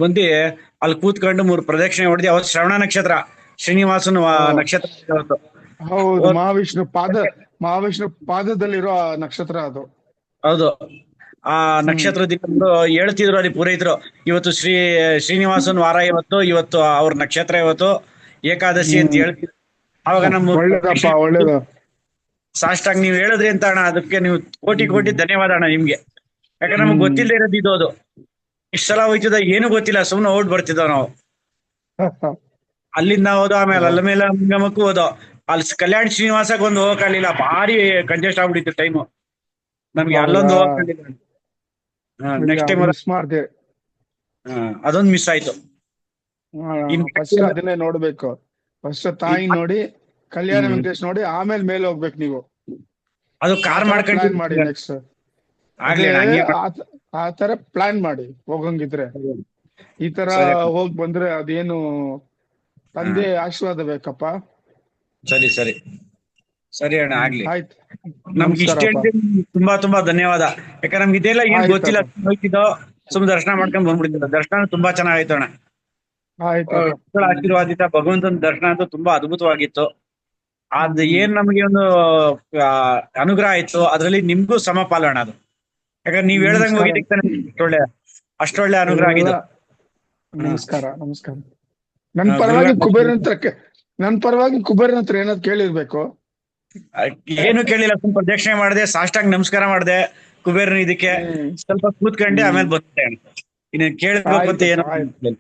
ಬಂದು ಅಲ್ಲಿ ಕೂತ್ಕೊಂಡು 3 ಪ್ರದಕ್ಷಿಣೆ ಹೊಡೆದಿ. ಅವತ್ತು ಶ್ರವಣ ನಕ್ಷತ್ರ, ಶ್ರೀನಿವಾಸನ ನಕ್ಷತ್ರ. ಹೌದು, ಮಹಾವಿಷ್ಣು ಪಾದದಲ್ಲಿರೋ ನಕ್ಷತ್ರ ಅದು. ಹೌದು, ಆ ನಕ್ಷತ್ರದಿಂದ ಹೇಳ್ತಿದ್ರು ಅಲ್ಲಿ ಪುರೋಹಿತರು, ಇವತ್ತು ಶ್ರೀನಿವಾಸನ್ ವಾರ, ಇವತ್ತು ಅವ್ರ ನಕ್ಷತ್ರ, ಇವತ್ತು ಏಕಾದಶಿ ಅಂತ ಹೇಳ್ತಿದ್ರು. ಅವಾಗ ನಮ್ಮ ಒಳ್ಳೇದು ಸಾಷ್ಟಾಂಗ ನೀವ್ ಹೇಳಿದ್ರಿ ಅಂತ ಅಣ್ಣ, ಅದಕ್ಕೆ ನೀವು ಕೋಟಿ ಧನ್ಯವಾದ ಅಣ್ಣ ನಿಮ್ಗೆ. ಯಾಕಂದ್ರೆ ನಮ್ಗೆ ಗೊತ್ತಿಲ್ಲದೆ ಇರೋದಿದ್ದು ಅದು. ಇಷ್ಟ ಸಲ ಹೋಯ್ತಿದ ಏನು ಗೊತ್ತಿಲ್ಲ, ಸುಮ್ನೆ ಓಡ್ ಬರ್ತಿದ್ದೋ ನಾವು. ಅಲ್ಲಿಂದ ಹೋದೋ, ಆಮೇಲೆ ಅಲ್ಲಮೇಲೆ ಮುಂಗಮಕ್ಕೂ ಹೋದೋ. ಅಲ್ಲಿ ಕಲ್ಯಾಣ ಶ್ರೀನಿವಾಸಕ್ಕೆ ಒಂದು ಹೋಗಕ್ಕಾಗಲಿಲ್ಲ, ಭಾರಿ ಕಂಜೆಸ್ಟ್ ಆಗ್ಬಿಟ್ಟಿತ್ತು ಟೈಮು ನಮ್ಗೆ. ಅಲ್ಲೊಂದು ಹೋಗಕ್ಕಾಗಲಿಲ್ಲ. ನೆಕ್ಸ್ಟ್ ಟೈಮ್ ಮಾಡಿದೆ, ಅದೊಂದು ಮಿಸ್ ಆಯ್ತು. ಅದನ್ನೇ ನೋಡ್ಬೇಕು. ಫಸ್ಟ್ ತಾಯಿ ನೋಡಿ, ಕಲ್ಯಾಣ ವೆಂಕಟೇಶ್ ನೋಡಿ, ಆಮೇಲೆ ಮೇಲೆ ಹೋಗ್ಬೇಕು ನೀವು. ಅದು ಕಾರ್ ಮಾಡ್ಕೊಂಡು ಮಾಡಿ ನೆಕ್ಸ್ಟ್ ಆ ತರ ಪ್ಲಾನ್ ಮಾಡಿ ಹೋಗಂಗಿದ್ರೆ. ಈ ತರ ಹೋಗ್ ಬಂದ್ರೆ ಅದೇನು ತಂದೆ ಆಶೀರ್ವಾದ ಬೇಕಪ್ಪ. ಸರಿ ಸರಿ ಸರಿ ಅಣ್ಣ, ಆಗ್ಲಿ. ಆಯ್ತು, ನಮ್ಗೆ ಇಷ್ಟ ತುಂಬಾ ಧನ್ಯವಾದ. ಯಾಕಂದ್ರೆ ನಮ್ಗೆ ಇದೆಲ್ಲ ಏನ್ ಗೊತ್ತಿಲ್ಲ, ಹೋಗ್ತಿದ್ದೋ ಸುಮ್ಮನೆ ದರ್ಶನ ಮಾಡ್ಕೊಂಡ್ ಬಂದ್ಬಿಡ್ತಿದ್ದ. ದರ್ಶನ ತುಂಬಾ ಚೆನ್ನಾಗಾಯ್ತು ಅಣ್ಣ. ಆಶೀರ್ವಾದಿತ ಭಗವಂತನ ದರ್ಶನ ಅಂತೂ ತುಂಬಾ ಅದ್ಭುತವಾಗಿತ್ತು. ಅದ್ ಏನ್ ನಮ್ಗೆ ಒಂದು ಅನುಗ್ರಹ ಆಯ್ತು, ಅದ್ರಲ್ಲಿ ನಿಮ್ಗೂ ಸಮಪಾಲು ಅಣ್ಣ ಅದು. ಯಾಕಂದ್ರೆ ನೀವ್ ಹೇಳ್ದಂಗೆ ಹೋಗಿದ್ದಕ್ಕೆ ಅಷ್ಟೊಳ್ಳೆ ಅನುಗ್ರಹ ಆಗಿದ್ದು. ನಮಸ್ಕಾರ. ನನ್ ಪರವಾಗಿ ಕುಬೇರನ ಹತ್ರ ಏನಾದ್ರು ಕೇಳಿರ್ಬೇಕು. ಏನು ಕೇಳಿಲ್ಲ, ಪ್ರದಕ್ಷಿಣೆ ಮಾಡಿದೆ, ಸಾಷ್ಟಾಂಗ ನಮಸ್ಕಾರ ಮಾಡಿದೆ, ಕುಬೇರನ ಇದಕ್ಕೆ ಸ್ವಲ್ಪ ಕೂತ್ಕೊಂಡೆ ಆಮೇಲೆ ಬಂದೆ ಅಣ್ಣ. ಇನ್ನು ಕೇಳಬೇಕು ಅಂತ ಏನೋ ಆಯ್ತು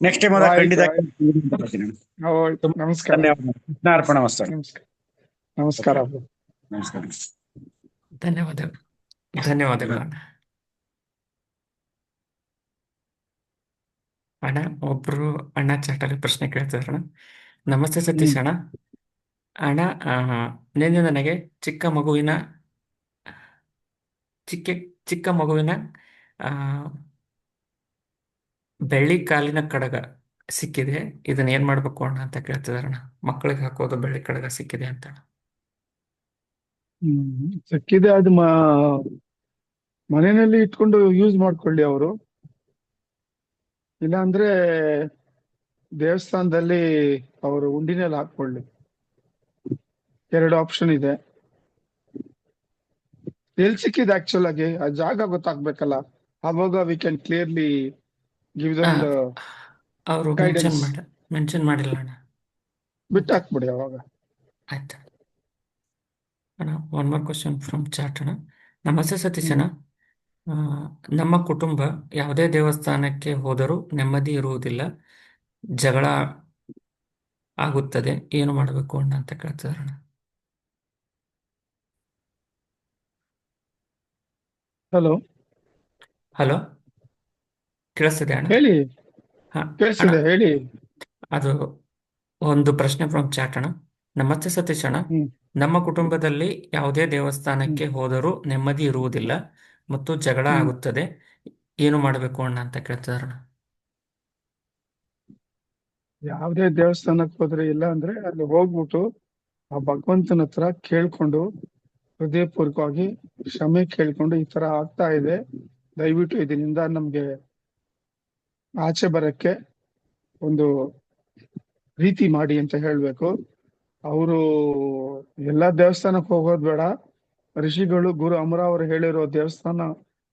ನೆಕ್ಸ್ಟ್ ಟೈಮ್ ಅದ ಖಂಡಿತ ಆಯ್ತು. ಕೇಳ್ತೀನಿ ಅಣ್ಣ. ಆಯ್ತು. ನಮಸ್ಕಾರ. ಧನ್ಯವಾದ. ಕೃಷ್ಣಾರ್ಪಣ ಮಸ್ತು ಅಣ್ಣ. ನಮಸ್ಕಾರ. ನಮಸ್ಕಾರ. ನಮಸ್ಕಾರ. ಧನ್ಯವಾದಗಳು. ಧನ್ಯವಾದಗಳು ಅಣ್ಣ. ಅಣ್ಣ ಒಬ್ರು ಅಣ್ಣ ಚಾಟಲ್ಲಿ ಪ್ರಶ್ನೆ ಕೇಳ್ತಿದಾರಣ್ಣ. ನಮಸ್ತೆ ಸತೀಶ್ ಅಣ್ಣ. ಅಣ್ಣ ನಿನ್ನೆ ನನಗೆ ಚಿಕ್ಕ ಮಗುವಿನ ಆ, ಬೆಳ್ಳಿ ಕಾಲಿನ ಕಡಗ ಸಿಕ್ಕಿದೆ. ಇದನ್ನ ಏನ್ ಮಾಡ್ಬೇಕು ಅಣ್ಣ ಅಂತ ಕೇಳ್ತಿದಾರಣ್ಣ. ಮಕ್ಕಳಿಗೆ ಹಾಕೋದು ಬೆಳ್ಳಿ ಕಡಗ ಸಿಕ್ಕಿದೆ ಅಂತ ಅಣ್ಣ. ಸಿಕ್ಕಿದೆ ಅದು ಮನೆಯಲ್ಲಿ ಇಟ್ಕೊಂಡು ಯೂಸ್ ಮಾಡ್ಕೊಳ್ಳಿ ಅವರು. ಇಲ್ಲ ಅಂದ್ರೆ ದೇವಸ್ಥಾನದಲ್ಲಿ ಅವರು ಉಂಡಿನಲ್ಲಿ ಹಾಕೊಳ್ಳಿ. 2 ಆಪ್ಷನ್ ಇದೆ. ಎಲ್ಲಿ ಸಿಕ್ಕಿದೆ ಆಕ್ಚುಲ್ ಆಗಿ ಆ ಜಾಗ ಗೊತ್ತಾಗ್ಬೇಕಲ್ಲ. ಅವಾಗ we can clearly give them the ಅವರು ಗೈಡೆನ್ಸ್. ಮೆನ್ಷನ್ ಮಾಡಿಲ್ಲ ಅಣ್ಣ. ಬಿಟ್ಟು ಹಾಕ್ಬಿಡಿ ಅವಾಗ. ಆಯ್ತು ಅಣ್ಣ. One more question from chat ಅಣ್ಣ. ನಮಸ್ತೆ ಸತೀಶ್ ಅಣ್ಣ. ನಮ್ಮ ಕುಟುಂಬ ಯಾವುದೇ ದೇವಸ್ಥಾನಕ್ಕೆ ಹೋದರೂ ನೆಮ್ಮದಿ ಇರುವುದಿಲ್ಲ, ಜಗಳ ಆಗುತ್ತದೆ, ಏನು ಮಾಡಬೇಕು ಅಣ್ಣ ಅಂತ ಕೇಳ್ತಿದಾರಣ್ಣ. ಹಲೋ ಹಲೋ, ಕೇಳಿಸ್ತಿದೆ ಅಣ್ಣ? ಹೇಳಿ. ಹಾ ಅಣ್ಣ, ಕೇಳಿಸಿದೆ ಹೇಳಿ. ಅದು ಒಂದು ಪ್ರಶ್ನೆ ಫ್ರಮ್ ಚಾಟ್ ಅಣ್ಣ. ನಮಸ್ತೆ ಸತೀಶ್ ಅಣ್ಣ. ಹ್ಮ್ ನಮ್ಮ ಕುಟುಂಬದಲ್ಲಿ ಯಾವುದೇ ದೇವಸ್ಥಾನಕ್ಕೆ ಹೋದರೂ ನೆಮ್ಮದಿ ಇರುವುದಿಲ್ಲ ಮತ್ತು ಜಗಳ ಹ್ಮ್. ಆಗುತ್ತದೆ, ಏನು ಮಾಡಬೇಕು ಅಣ್ಣ ಅಂತ ಕೇಳ್ತಿದಾರಣ್ಣ. ಯಾವುದೇ ದೇವಸ್ಥಾನಕ್ಕೆ ಹೋದ್ರೆ ಇಲ್ಲ ಅಂದ್ರೆ ಅಲ್ಲಿ ಹೋಗ್ಬಿಟ್ಟು ಆ ಭಗವಂತನ ಹತ್ರ ಕೇಳ್ಕೊಂಡು ಹೃದಯಪೂರ್ವಕವಾಗಿ ಕ್ಷಮೆ ಕೇಳ್ಕೊಂಡು ಈ ತರ ಆಗ್ತಾ ಇದೆ, ದಯವಿಟ್ಟು ಇದರಿಂದ ನಮ್ಗೆ ಆಚೆ ಬರಕ್ಕೆ ಒಂದು ರೀತಿ ಮಾಡಿ ಅಂತ ಹೇಳ್ಬೇಕು. ಅವರು ಎಲ್ಲಾ ದೇವಸ್ಥಾನಕ್ಕೆ ಹೋಗೋದ್ ಬೇಡ. ಋಷಿಗಳು ಗುರು ಅಮರ ಅವರು ಹೇಳಿರೋ ದೇವಸ್ಥಾನ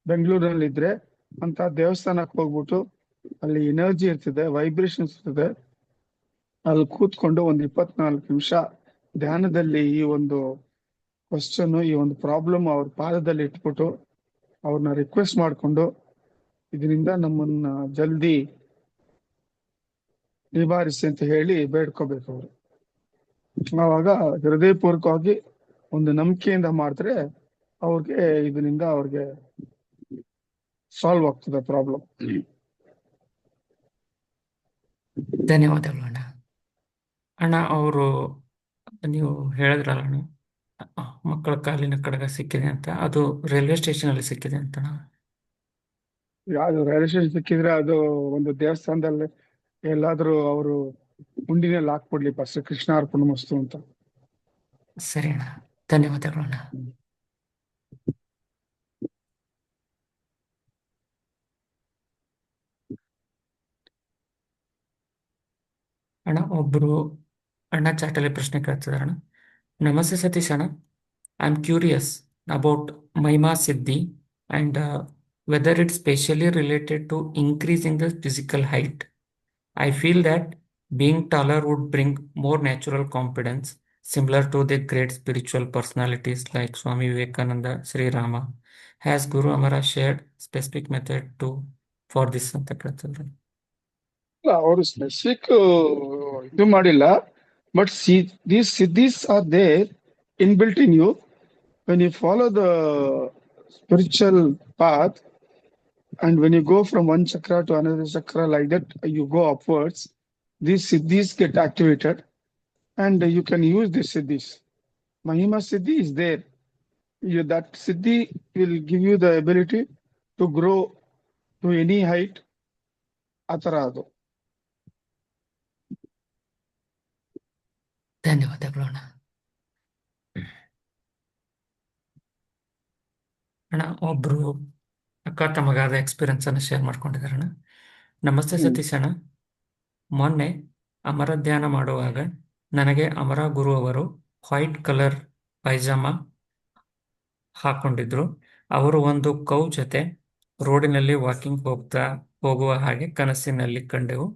ಬೆಂಗಳೂರಲ್ಲಿ ಇದ್ರೆ ಅಂತ ದೇವಸ್ಥಾನಕ್ಕೆ ಹೋಗ್ಬಿಟ್ಟು ಅಲ್ಲಿ ಎನರ್ಜಿ ಇರ್ತದೆ, ವೈಬ್ರೇಷನ್ಸ್ ಇರ್ತದೆ. ಅಲ್ಲಿ ಕೂತ್ಕೊಂಡು ಒಂದು 24 ನಿಮಿಷ ಧ್ಯಾನದಲ್ಲಿ ಈ ಒಂದು ಕ್ವಶನ್, ಈ ಒಂದು ಪ್ರಾಬ್ಲಮ್ ಅವ್ರ ಪಾದದಲ್ಲಿ ಇಟ್ಬಿಟ್ಟು ಅವ್ರನ್ನ ರಿಕ್ವೆಸ್ಟ್ ಮಾಡ್ಕೊಂಡು ಇದರಿಂದ ನಮ್ಮನ್ನ ಜಲ್ದಿ ನಿವಾರಿಸಿ ಅಂತ ಹೇಳಿ ಬೇಡ್ಕೋಬೇಕು ಅವರು. ಆವಾಗ ಹೃದಯಪೂರ್ವಕವಾಗಿ ಒಂದು ನಂಬಿಕೆಯಿಂದ ಮಾಡಿದ್ರೆ ಅವ್ರಿಗೆ ಇದರಿಂದ ಅವ್ರಿಗೆ ಸಾಲ್ವ್ ಆಗ್ತದೆ ಪ್ರಾಬ್ಲಮ್. ಧನ್ಯವಾದಗಳು ಅಣ್ಣ. ಅಣ್ಣ ಅವರು ನೀವು ಹೇಳಿದ್ರಲ್ಲ ಅಣ್ಣ, ಮಕ್ಕಳ ಕಾಲಿನ ಕಡಗ ಸಿಕ್ಕಿದೆ ಅಂತ, ಅದು ರೈಲ್ವೆ ಸ್ಟೇಷನ್ ಅಲ್ಲಿ ಸಿಕ್ಕಿದೆ ಅಂತ ಅಣ್ಣ. ಯಾವ್ದು ರೈಲ್ವೆ ಸ್ಟೇಷನ್ ಸಿಕ್ಕಿದ್ರೆ ಅದು ಒಂದು ದೇವಸ್ಥಾನದಲ್ಲಿ ಎಲ್ಲಾದ್ರೂ ಅವರು ಉಂಡಿನಲ್ಲಿ ಹಾಕ್ಬಿಡ್ಲಿ ಫಸ್ಟ್ ಕೃಷ್ಣಾರ್ಪಣ ಮಸ್ತು ಅಂತ. ಸರಿ ಅಣ್ಣ, ಧನ್ಯವಾದಗಳು ಅಣ್ಣ. ಅಣ್ಣ ಒಬ್ರು ಅಣ್ಣ ಚಾಟಲ್ಲಿ ಪ್ರಶ್ನೆ ಕೇಳ್ತಿದಾರಣ್ಣ. ನಮಸ್ತೆ ಸತೀಶ್ ಅಣ್ಣ. I am curious about Mahima ಸಿದ್ಧಿ and whether it's specially related to increasing the physical height. I feel that being taller would bring more natural confidence, similar to the great spiritual personalities like Swami Vivekananda, Sri Rama. Has Guru Amara shared specific method for this ಅಂತ ಕೇಳ್ತಿದ್ರು. ಅವರು specific ಇದು ಮಾಡಿಲ್ಲ, but these siddhis are there in built in you. when you follow the spiritual path and when you go from one chakra to another chakra like that, you go upwards, these siddhis get activated and you can use these siddhis. Mahima siddhi is there. That siddhi will give you the ability to grow to any height. ಆತರ ಅದು. ಧನ್ಯವಾದಗಳು ಅಣ್ಣ. ಅಣ್ಣ ಒಬ್ರು ಅಕ್ಕ ತಮಗಾದ experience ಅನ್ನು share ಮಾಡ್ಕೊಂಡಿದಾರಣ್ಣ. ನಮಸ್ತೆ ಸತೀಶ್ ಅಣ್ಣ. ಮೊನ್ನೆ ಅಮರ ಧ್ಯಾನ ಮಾಡುವಾಗ ನನಗೆ ಅಮರ ಗುರು ಅವರು ವೈಟ್ ಕಲರ್ ಪೈಜಾಮ ಹಾಕೊಂಡಿದ್ರು. ಅವರು ಒಂದು ಕೌ ಜೊತೆ ರೋಡಿನಲ್ಲಿ ವಾಕಿಂಗ್ ಹೋಗುವ ಹಾಗೆ ಕನಸಿನಲ್ಲಿ ಕಂಡೆವು.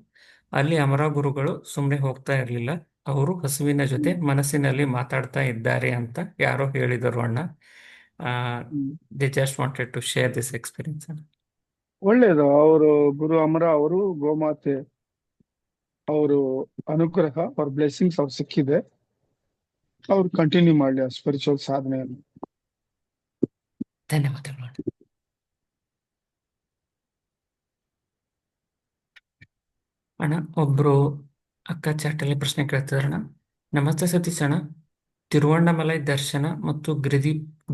ಅಲ್ಲಿ ಅಮರ ಗುರುಗಳು ಸುಮ್ಮನೆ ಹೋಗ್ತಾ ಇರಲಿಲ್ಲ, ಅವರು ಹಸುವಿನ ಜೊತೆ ಮನಸ್ಸಿನಲ್ಲಿ ಮಾತಾಡ್ತಾ ಇದ್ದಾರೆ ಅಂತ ಯಾರೋ ಹೇಳಿದರು ಅಣ್ಣ. They just wanted to share this experience ಅಣ್ಣ. ಒಳ್ಳೇದು. ಅವರು ಗುರು ಅಮರ ಅವರು ಗೋಮಾತೆ ಅವರು ಅನುಗ್ರಹ, ಅವ್ರ ಬ್ಲೆಸ್ಸಿಂಗ್ಸ್ ಅವ್ರು ಸಿಕ್ಕಿದೆ. ಅವ್ರು ಕಂಟಿನ್ಯೂ ಮಾಡ್ಲಿ ಆ ಸ್ಪಿರಿಚುವಲ್ ಸಾಧನೆಯನ್ನು. ಧನ್ಯವಾದಗಳು ಅಣ್ಣ. ಅಣ್ಣ ಒಬ್ರು ಅಕ್ಕ ಚಾಟಲ್ಲಿ ಪ್ರಶ್ನೆ ಕೇಳ್ತಿದಾರಣ್ಣ. ನಮಸ್ತೆ ಸತೀಶ್ ಅಣ್ಣ, ತಿರುವಣ್ಣಾಮಲೈ ದರ್ಶನ ಮತ್ತು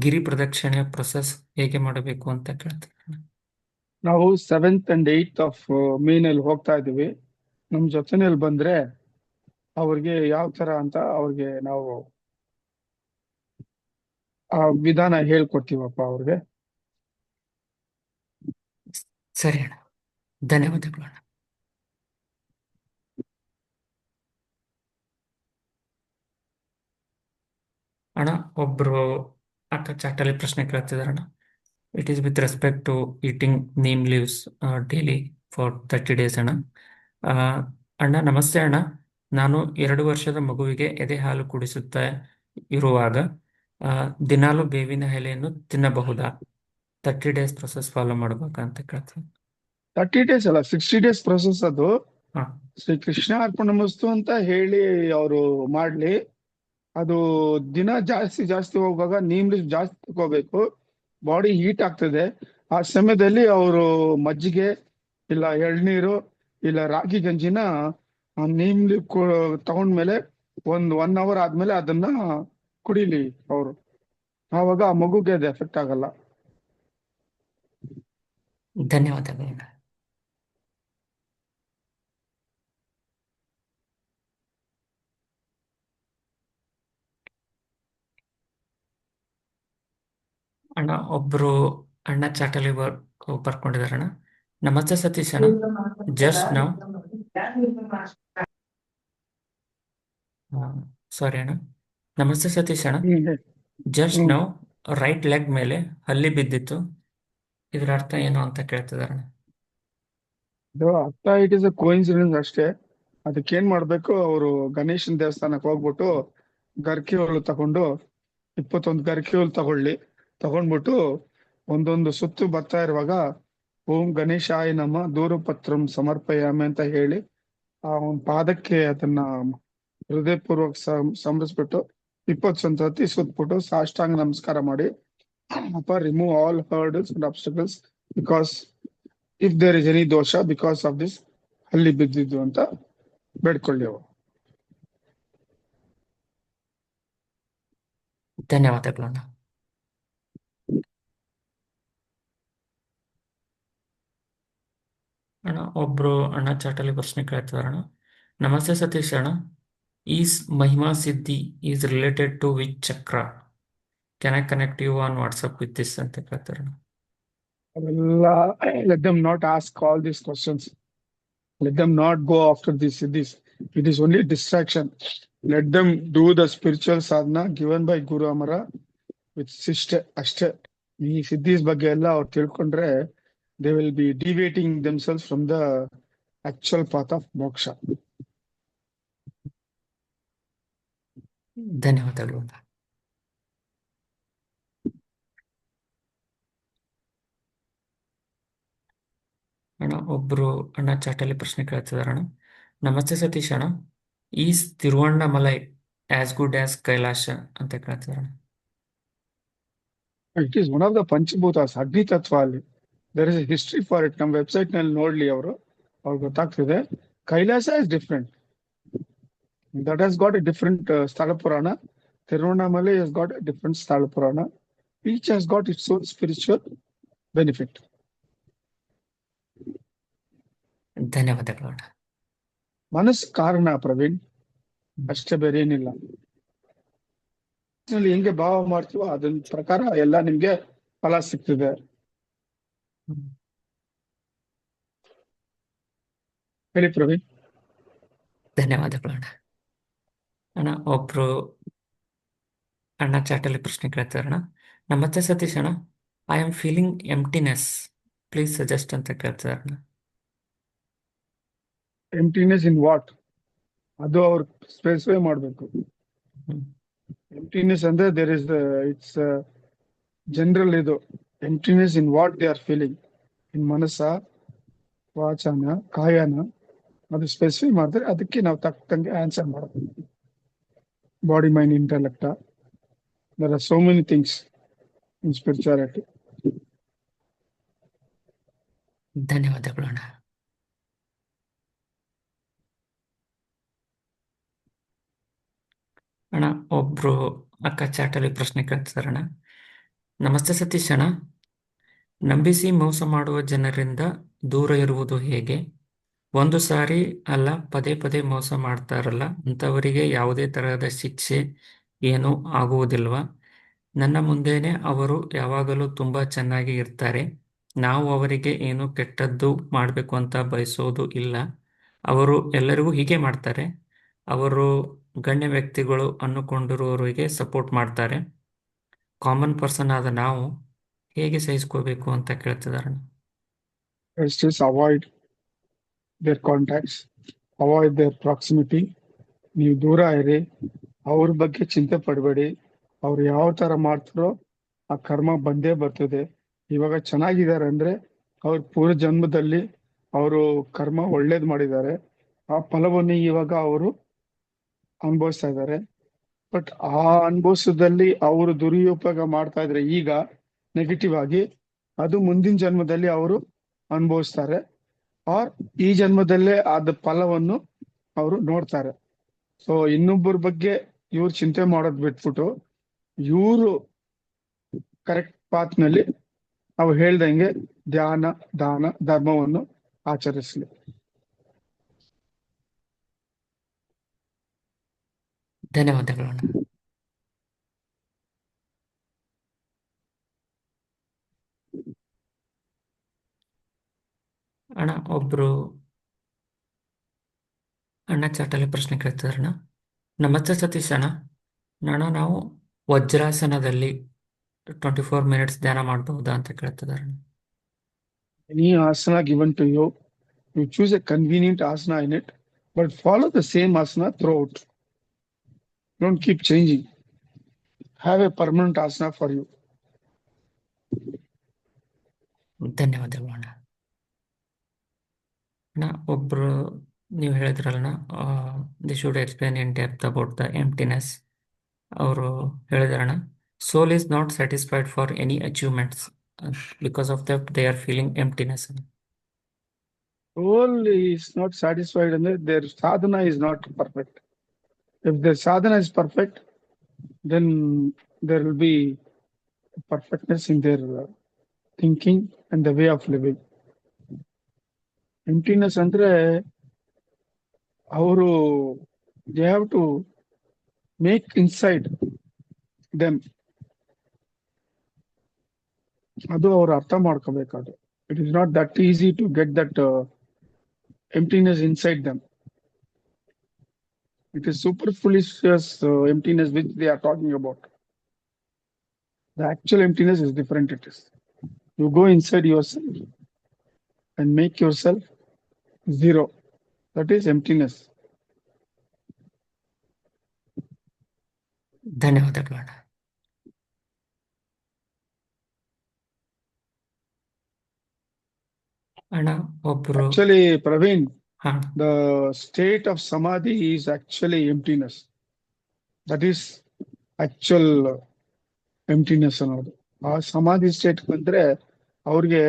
ಗಿರಿ ಪ್ರದಕ್ಷಿಣೆಯ ಪ್ರೊಸೆಸ್ ಹೇಗೆ ಮಾಡಬೇಕು ಅಂತ ಕೇಳ್ತಿದ್ದಾರೆ. ನಾವು 7th and 8th of May ನಲ್ಲಿ ಹೋಗ್ತಾ ಇದೀವಿ. ನಮ್ ಜೊತೆನಲ್ಲಿ ಬಂದ್ರೆ ಅವ್ರಿಗೆ ಯಾವ ತರ ಅಂತ ಅವ್ರಿಗೆ ನಾವು ಆ ವಿಧಾನ ಹೇಳ್ಕೊಡ್ತೀವಪ್ಪ ಅವ್ರಿಗೆ. ಸರಿ ಅಣ್ಣ, ಧನ್ಯವಾದಗಳು ಅಣ್ಣ. ಅಣ್ಣ ಒಬ್ರು ಅಕ್ಕ ಚಾಟಲ್ಲಿ ಪ್ರಶ್ನೆ ಕೇಳ್ತಿದಾರಣ್ಣ. It is with respect to eating neem leaves daily for 30 days ಅಣ್ಣ. ಅಣ್ಣ ನಮಸ್ತೆ ಅಣ್ಣ, ನಾನು 2 ವರ್ಷದ ಮಗುವಿಗೆ ಎದೆ ಹಾಲು ಕುಡಿಸುತ್ತಾ ಇರುವಾಗ ದಿನಾಲು ಬೇವಿನ ಎಲೆಯನ್ನು ತಿನ್ನಬಹುದಾ? 30 days ಪ್ರೊಸೆಸ್ ಫಾಲೋ ಮಾಡ್ಬೇಕಾ ಅಂತ ಕೇಳ್ತೀನಿ. 30 days ಅಲ್ಲ, 60 days ಪ್ರೊಸೆಸ್ ಅದು. ಹಾ ಶ್ರೀ ಕೃಷ್ಣ ಅರ್ಪಣಮಸ್ತು ಅಂತ ಹೇಳಿ ಅವರು ಮಾಡ್ಲಿ. ಅದು ದಿನ ಜಾಸ್ತಿ ಹೋಗುವಾಗ ನೀಮ್ ಲೀಫ್ ಜಾಸ್ತಿ ತಗೋಬೇಕು. ಬಾಡಿ ಹೀಟ್ ಆಗ್ತದೆ. ಆ ಸಮಯದಲ್ಲಿ ಅವರು ಮಜ್ಜಿಗೆ ಇಲ್ಲ ಎಳ್ನೀರು ಇಲ್ಲ ರಾಗಿ ಗಂಜಿನ ನೀಮ್ ಲೀಫ್ ತಗೊಂಡ್ಮೇಲೆ 1 hour ಆದ್ಮೇಲೆ ಅದನ್ನ ಕುಡಿಲಿ ಅವರು. ಆವಾಗ ಆ ಮಗುಗೆ ಅದು ಎಫೆಕ್ಟ್ ಆಗಲ್ಲ. ಧನ್ಯವಾದಗಳು ಅಣ್ಣ. ಅಣ್ಣ ಒಬ್ರು ಅಣ್ಣ ಚಾಟಲಿ ಬರ್ಕೊಂಡಿದಾರಣ್ಣ. ನಮಸ್ತೆ ಸತೀಶ್ ಅಣ್ಣ, ಜಸ್ಟ್ ನಾವು ಸಾರಿ ಅಣ್ಣ. ನಮಸ್ತೆ ಸತೀಶ್ ಅಣ್ಣ, ಜಸ್ಟ್ ಹ್ಮ್. ನಾವು ರೈಟ್ ಲೆಗ್ ಮೇಲೆ ಹಲ್ಲಿ ಬಿದ್ದಿತ್ತು, ಇದರ ಅರ್ಥ ಏನು ಅಂತ ಕೇಳ್ತಿದಾರಣ್ಣ. ಇದು ಅರ್ಥ ಇಟ್ ಇಸ್ ಅ ಕೋಇನ್ಸಿಡೆನ್ಸ್ ಅಷ್ಟೇ. ಅದಕ್ಕೇನ್ ಮಾಡ್ಬೇಕು, ಅವರು ಗಣೇಶನ ದೇವಸ್ಥಾನಕ್ಕೆ ಹೋಗ್ಬಿಟ್ಟು ಗರ್ಕಿ ಹುಲ್ಲು ತಗೊಂಡು 21 ಗರ್ಕಿ ಹುಲ್ಲು ತಗೊಂಡ್ಬಿಟ್ಟು ಒಂದೊಂದು ಸುತ್ತು ಬರ್ತಾ ಇರುವಾಗ ಓಂ ಗಣೇಶಾಯ ನಮ ದೂರಪತ್ರಂ ಸಮರ್ಪಯಾಮಿ ಅಂತ ಹೇಳಿ ಆ ಒಂದು ಪಾದಕ್ಕೆ ಅದನ್ನ ಹೃದಯಪೂರ್ವಕ ಸಂಭ್ರಿಸ್ಬಿಟ್ಟು 21 ಸತಿ ಸುತ್ಬಿಟ್ಟು ಸಾಷ್ಟಾಂಗ ನಮಸ್ಕಾರ ಮಾಡಿ, ಅಪ್ಪ remove all hurdles and obstacles because if there is any dosha because of this ಹಲ್ಲಿ ಬಿದ್ದಿದ್ದು ಅಂತ ಬೇಡ್ಕೊಳ್ಳಿ ಅವರು. ಧನ್ಯವಾದಗಳು ಅಣ್ಣ. ಅಣ್ಣ ಒಬ್ರು ಅಣ್ಣ ಚಾಟಲಿ ಪ್ರಶ್ನೆ ಕೇಳ್ತಿದಾರಣ್ಣ. ನಮಸ್ತೆ ಸತೀಶ್ ಅಣ್ಣ, is mahima siddhi is related to which chakra? Can I connect you on WhatsApp with this ಅಂತ ಕೇಳ್ತಾರಣ್ಣ. ಅವೆಲ್ಲ let them not ask all these questions. Let them not go after this. It is only distraction. Let them do the spiritual sadhana given by Guru Amara with sister ಅಷ್ಟೇ. ಈ ಸಿದ್ಧೀಸ್ ಬಗ್ಗೆ ಎಲ್ಲ ಅವ್ರು ತಿಳ್ಕೊಂಡ್ರೆ they will be deviating themselves from the actual path of moksha. ಧನ್ಯವಾದಗಳು ಅಣ್ಣ. ಅಣ್ಣ ಒಬ್ರು ಅಣ್ಣ ಚಾಟಲ್ಲಿ ಪ್ರಶ್ನೆ ಕೇಳ್ತಿದಾರಣ್ಣ. ನಮಸ್ತೆ ಸತೀಶ್ ಅಣ್ಣ, is Tiruvannamalai as good as Kailash ಅಂತ ಕೇಳ್ತಿದಾರಣ್ಣ. It is one of the Panchabhutas, ಅಗ್ನಿ ತತ್ವ ಅಲ್ಲಿ. There is a history for it. ನಮ್ಮ ವೆಬ್ಸೈಟ್ ನಲ್ಲಿ ನೋಡ್ಲಿ ಅವ್ರಿಗೆ ಗೊತ್ತಾಗ್ತಿದೆ. Kailasa is different. That has got a different Sthala Purana. Tiruvannamalai has got a different Sthala Purana. Each has got its own spiritual benefit. ಧನ್ಯವಾದಗಳು ಅಣ್ಣ. ಮನಸ್ಸು ಕಾರಣ ಪ್ರವೀಣ್, ಅಷ್ಟೇ ಬೇರೆ ಏನಿಲ್ಲ. ಹೆಂಗೆ ಭಾವ ಮಾಡ್ತೀವೋ ಅದನ್ನ ಪ್ರಕಾರ ಎಲ್ಲ ನಿಮ್ಗೆ ಫಲ ಸಿಗ್ತದೆ. ಹೇಳಿ ಪ್ರವೀಣ್. ಧನ್ಯವಾದಗಳು ಅಣ್ಣ. ಅಣ್ಣ ಒಬ್ರು ಅಣ್ಣ ಚಾಟಲ್ಲಿ ಪ್ರಶ್ನೆ ಕೇಳ್ತಾರಣ್ಣ. ನಮಸ್ತೆ ಸತೀಶ್ ಅಣ್ಣ, I am feeling emptiness, please suggest ಅಂತ ಕೇಳ್ತಾರಣ್ಣ. ಎಂಪ್ಟಿನೆಸ್ ಇನ್ ವಾಟ್? ಅದು ಅವ್ರು ಸ್ಪೆಸಿಫೈ ಮಾಡ್ಬೇಕು. ಎಂಪ್ಟಿನೆಸ್ ಅಂದ್ರೆ ದೇರ್ ಇಸ್ ಇಟ್ಸ್ ಜನರಲ್ ಇದು emptiness in what they are feeling, in ಮನಸ್ಸ, ವಾಚನ, ಕಾಯನ, ಅದು ಸ್ಪೆಸಿಫೈ ಮಾಡಿದ್ರೆ ಅದಕ್ಕೆ ನಾವು ತಕ್ಕಂಗೆ ಆನ್ಸರ್ ಮಾಡಬೇಕು. Body, mind, intellect, there are so many things in spirituality. ಧನ್ಯವಾದಗಳು ಅಣ್ಣ. ಅಣ್ಣ ಒಬ್ರು ಅಕ್ಕ ಚಾಟಲ್ಲಿ ಪ್ರಶ್ನೆ ಕೇಳ್ತಿದಾರಣ್ಣ. ನಮಸ್ತೆ ಸತೀಶ್ ಅಣ್ಣ, ನಂಬಿಸಿ ಮೋಸ ಮಾಡುವ ಜನರಿಂದ ದೂರ ಇರುವುದು ಹೇಗೆ? ಒಂದು ಸಾರಿ ಅಲ್ಲ ಪದೇ ಪದೇ ಮೋಸ ಮಾಡ್ತಾರಲ್ಲ ಅಂಥವರಿಗೆ ಯಾವುದೇ ತರಹದ ಶಿಕ್ಷೆ ಏನೂ ಆಗುವುದಿಲ್ವಾ? ನನ್ನ ಮುಂದೆನೆ ಅವರು ಯಾವಾಗಲೂ ತುಂಬಾ ಚೆನ್ನಾಗಿ ಇರ್ತಾರೆ. ನಾವು ಅವರಿಗೆ ಏನು ಕೆಟ್ಟದ್ದು ಮಾಡಬೇಕು ಅಂತ ಬಯಸೋದು ಇಲ್ಲ. ಅವರು ಎಲ್ಲರಿಗೂ ಹೀಗೆ ಮಾಡ್ತಾರೆ. ಅವರು ಗಣ್ಯ ವ್ಯಕ್ತಿಗಳು ಅನ್ನುಕೊಂಡಿರುವವರಿಗೆ ಸಪೋರ್ಟ್ ಮಾಡ್ತಾರೆ. ಕಾಮನ್ ಪರ್ಸನ್ ಆದ ನಾವು ಹೇಗೆ ಸಹಿಸ್ಕೋಬೇಕು ಅಂತ ಕೇಳ್ತಿದಾರೆ. First is avoid their contacts, avoid their proximity. ನೀವು ದೂರ ಇರಿ, ಅವ್ರ ಬಗ್ಗೆ ಚಿಂತೆ ಪಡಬೇಡಿ. ಅವ್ರು ಯಾವ ತರ ಮಾಡ್ತಾರೋ ಆ ಕರ್ಮ ಬಂದೇ ಬರ್ತದೆ. ಇವಾಗ ಚೆನ್ನಾಗಿದ್ದಾರೆ ಅಂದ್ರೆ ಅವ್ರ ಪೂರ್ವ ಜನ್ಮದಲ್ಲಿ ಅವರು ಕರ್ಮ ಒಳ್ಳೇದ್ ಮಾಡಿದ್ದಾರೆ, ಆ ಫಲವನ್ನು ಇವಾಗ ಅವರು ಅನುಭವಿಸ್ತಾ ಇದ್ದಾರೆ. ಬಟ್ ಆ ಅನುಭವಿಸದಲ್ಲಿ ಅವರು ದುರುಪಯೋಗ ಮಾಡ್ತಾ ಇದ್ರೆ ಈಗ ನೆಗೆಟಿವ್ ಆಗಿ, ಅದು ಮುಂದಿನ ಜನ್ಮದಲ್ಲಿ ಅವರು ಅನುಭವಿಸ್ತಾರೆ. ಆರ್ ಈ ಜನ್ಮದಲ್ಲೇ ಅದ ಫಲವನ್ನು ಅವರು ನೋಡ್ತಾರೆ. ಸೊ ಇನ್ನೊಬ್ಬರ ಬಗ್ಗೆ ಇವ್ರು ಚಿಂತೆ ಮಾಡೋದ್ ಬಿಟ್ಬಿಟ್ಟು ಇವರು ಕರೆಕ್ಟ್ ಪಾತ್ ನಲ್ಲಿ ನಾವು ಹೇಳ್ದಂಗೆ ಧ್ಯಾನ, ದಾನ, ಧರ್ಮವನ್ನು ಆಚರಿಸ್ಲಿ. ಧನ್ಯವಾದಗಳು ಅಣ್ಣ. ಅಣ್ಣ ಒಬ್ರು ಅಣ್ಣ ಚಾಟಲ್ಲಿ ಪ್ರಶ್ನೆ ಕೇಳ್ತಿದಾರಣ್ಣ. ನಮಸ್ತೆ ಸತೀಶ್ ಅಣ್ಣ, ನಾವು ವಜ್ರಾಸನದಲ್ಲಿ 24 minutes ಧ್ಯಾನ ಮಾಡಬಹುದಾ ಅಂತ ಕೇಳ್ತಿದಾರೆ. Any asana given to you, you choose a convenient asana in it, but follow the same asana throughout. Don't keep changing. Have a permanent asana for you. ಧನ್ಯವಾದಗಳು ಅಣ್ಣ. ಅಣ್ಣ ಒಬ್ರು ನೀವು ಹೇಳಿದ್ರಲ್ಲ they should explain in depth about the emptiness. ಅವರು ಹೇಳಿದಾರಣ್ಣ, soul is not satisfied for any achievements. Because of that they are feeling emptiness. Soul is not satisfied and their sadhana is not perfect. If their sadhana is perfect, then there will be perfectness in their thinking and the way of living. Emptiness andre ಅವರು they have to make inside them. ಅದು ಅವ್ರು ಅರ್ಥ ಮಾಡ್ಕೋಬೇಕಾದ್ರೆ it is not that easy to get that emptiness inside them. It is superfluous emptiness which they are talking about. The actual emptiness is different. It is you go inside yourself and make yourself zero. That is emptiness. ಧನ್ಯವಾದಗಳು ಅಣ್ಣ. ಅಣ್ಣ ಒಬ್ರು Actually, Praveen, ಹಾ the state of samadhi is actually emptiness. That is actual emptiness ಅನ್ನೋದು. ಆ ಸಮಾಧಿ state ಬಂದ್ರೆ ಅವ್ರಿಗೆ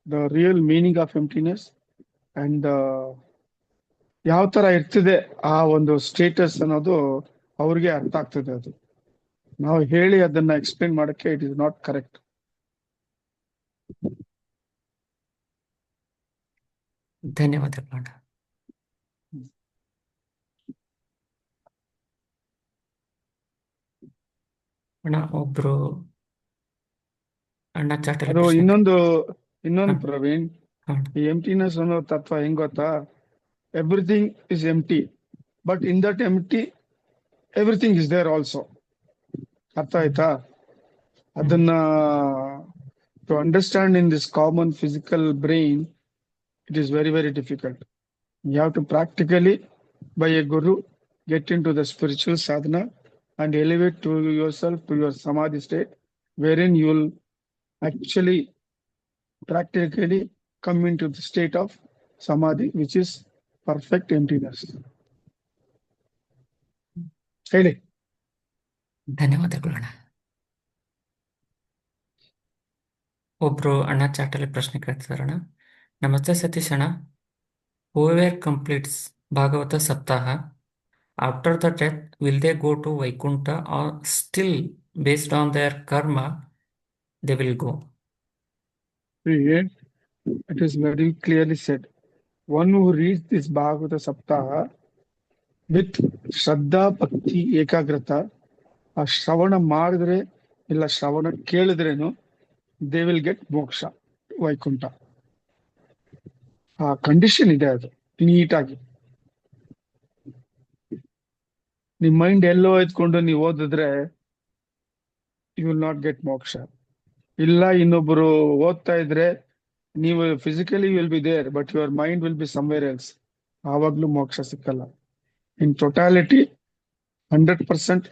the real meaning of emptiness and ಯಾವ ತರ ಇರ್ತದೆ ಆ ಒಂದು ಸ್ಟೇಟಸ್ ಅನ್ನೋದು ಅವ್ರಿಗೆ ಅರ್ಥ ಆಗ್ತದೆ. ಅದು ನಾವು ಹೇಳಿ ಅದನ್ನ ಎಕ್ಸ್ಪ್ಲೇನ್ ಮಾಡಕ್ಕೆ ಇಟ್ ಇಸ್ ನಾಟ್ ಕರೆಕ್ಟ್. ಧನ್ಯವಾದಗಳು ಅಣ್ಣ. ಅಣ್ಣ ಒಬ್ರು ಅಣ್ಣ ಚಾಟಲ್ಲಿ ಅದು ಪ್ರಶ್ನೆ ಇನ್ನೊಂದು ಹಾ. ಪ್ರವೀಣ್, ಹಾ. ಈ ಎಂಪ್ಟಿನೆಸ್ ಅನ್ನೋ ತತ್ವ ಹೆಂಗ್ ಗೊತ್ತಾ? Everything is empty, but in that empty everything is there also. ಅರ್ಥ ಆಯ್ತಾ? ಅದನ್ನ to understand in this common physical brain, it is very, very difficult. You have to practically, by a guru, get into the spiritual sadhana and elevate to yourself to your samadhi state wherein you will actually practically come into the state of samadhi, which is perfect emptiness. ಹೇಳಿ. ಧನ್ಯವಾದಗಳು ಅಣ್ಣ. ಒಬ್ರು ಅಣ್ಣ ಚಾಟಲ್ಲಿ ಪ್ರಶ್ನೆ ಕೇಳ್ತಿದಾರಣ್ಣ. ನಮಸ್ತೆ ಸತೀಶ್ ಅಣ್ಣ. whoever completes Bhagavata ಸಪ್ತಾಹ after the death, will they go to Vaikuntha or still based on their karma they will go? It is very clearly said. One who reads this Bhagavata Saptaha with Shraddha, Bhakti, Ekagrata, ಆ ಶ್ರವಣ ಮಾಡಿದ್ರೆ ಇಲ್ಲ ಶ್ರವಣ ಕೇಳಿದ್ರೇನು they will get ಮೋಕ್ಷ, ವೈಕುಂಠ. ಆ condition ಇದೆ, ಅದು ನೀಟಾಗಿ. ನಿಮ್ ಮೈಂಡ್ ಎಲ್ಲೋ ಎತ್ಕೊಂಡು ನೀವು ಓದಿದ್ರೆ ಯು ವಿಲ್ ನಾಟ್ ಗೆಟ್ ಮೋಕ್ಷ. ಇಲ್ಲ ಇನ್ನೊಬ್ರು ಓದ್ತಾ ಇದ್ರೆ ನೀವು physically will be there but your mind will be somewhere else. ಆವಾಗ್ಲೂ ಮೋಕ್ಷ ಸಿಕ್ಕಲ್ಲ. In totality 100%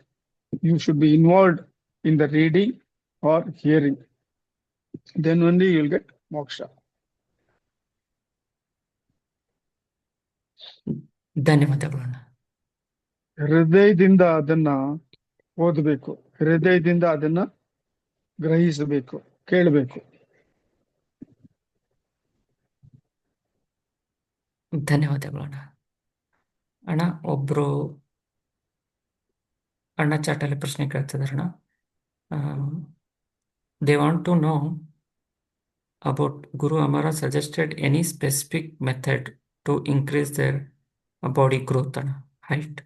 you should be involved in the reading or hearing. Then only you will get moksha. ಧನ್ಯವಾದಗಳು ಅಣ್ಣ. ಹೃದಯದಿಂದ ಅದನ್ನ ಓದಬೇಕು, ಹೃದಯದಿಂದ ಅದನ್ನ ಗ್ರಹಿಸಬೇಕು, ಕೇಳಬೇಕು. ಧನ್ಯವಾದಗಳು ಅಣ್ಣ. ಅಣ್ಣ ಒಬ್ರು ಅಣ್ಣ ಚಾಟಲ್ಲಿ ಪ್ರಶ್ನೆ ಕೇಳ್ತಿದಾರಣ್ಣ. They want to know about Guru Amara suggested any specific method to increase their body growth ಅಣ್ಣ, ಹೈಟ್?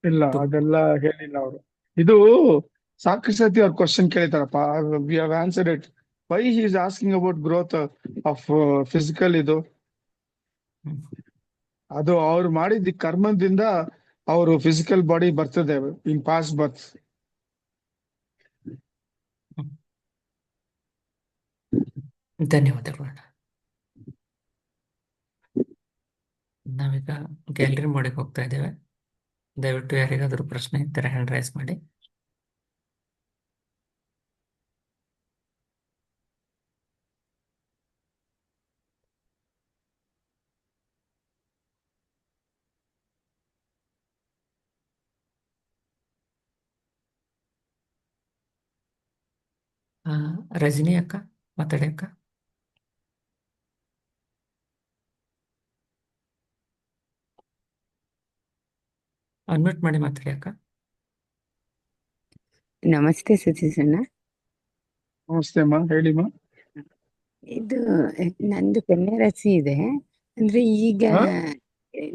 ಇಲ್ಲ, ಅದೆಲ್ಲ ಹೇಳಿಲ್ಲ ಅವರು. ಇದು ಸಾಕಷ್ಟು ಸತಿ ಅವ್ರ ಕ್ವಶನ್ ಕೇಳಿದಾರಪ್ಪ. We have answered it. Why he is asking about growth of physical. ಇದು ಅದು ಅವ್ರು ಮಾಡಿದ ಕರ್ಮದಿಂದ ಅವರು ಫಿಸಿಕಲ್ ಬಾಡಿ ಬರ್ತದೆ ಇನ್ ಪಾಸ್ಟ್ ಬರ್ತ್. ಧನ್ಯವಾದಗಳು ಅಣ್ಣ. ನಾವೀಗ ಗ್ಯಾಲರಿ ಮೋಡಿಗೆ ಹೋಗ್ತಾ ಇದ್ದೇವೆ. ದಯವಿಟ್ಟು ಯಾರಿಗಾದರೂ ಪ್ರಶ್ನೆ ಇದ್ದರೆ ಹ್ಯಾಂಡ್ ರೈಸ್ ಮಾಡಿ. ರಜನಿ ಅಕ್ಕ ಮಾತಾಡಿ ಅಕ್ಕ. ಅನ್ಮ್ಯೂಟ್ ಮಾಡಿ ಮಾತಾಡಿ ಅಕ್ಕ. ನಮಸ್ತೆ ಸತೀಶ್ ಅಣ್ಣ. ನಮಸ್ತೆ ಅಮ್ಮ, ಹೇಳಿಮ್ಮ. ಇದು ನಂದು ಕನ್ಯಾ ರಾಶಿ ಇದೆ. ಅಂದ್ರೆ ಈಗ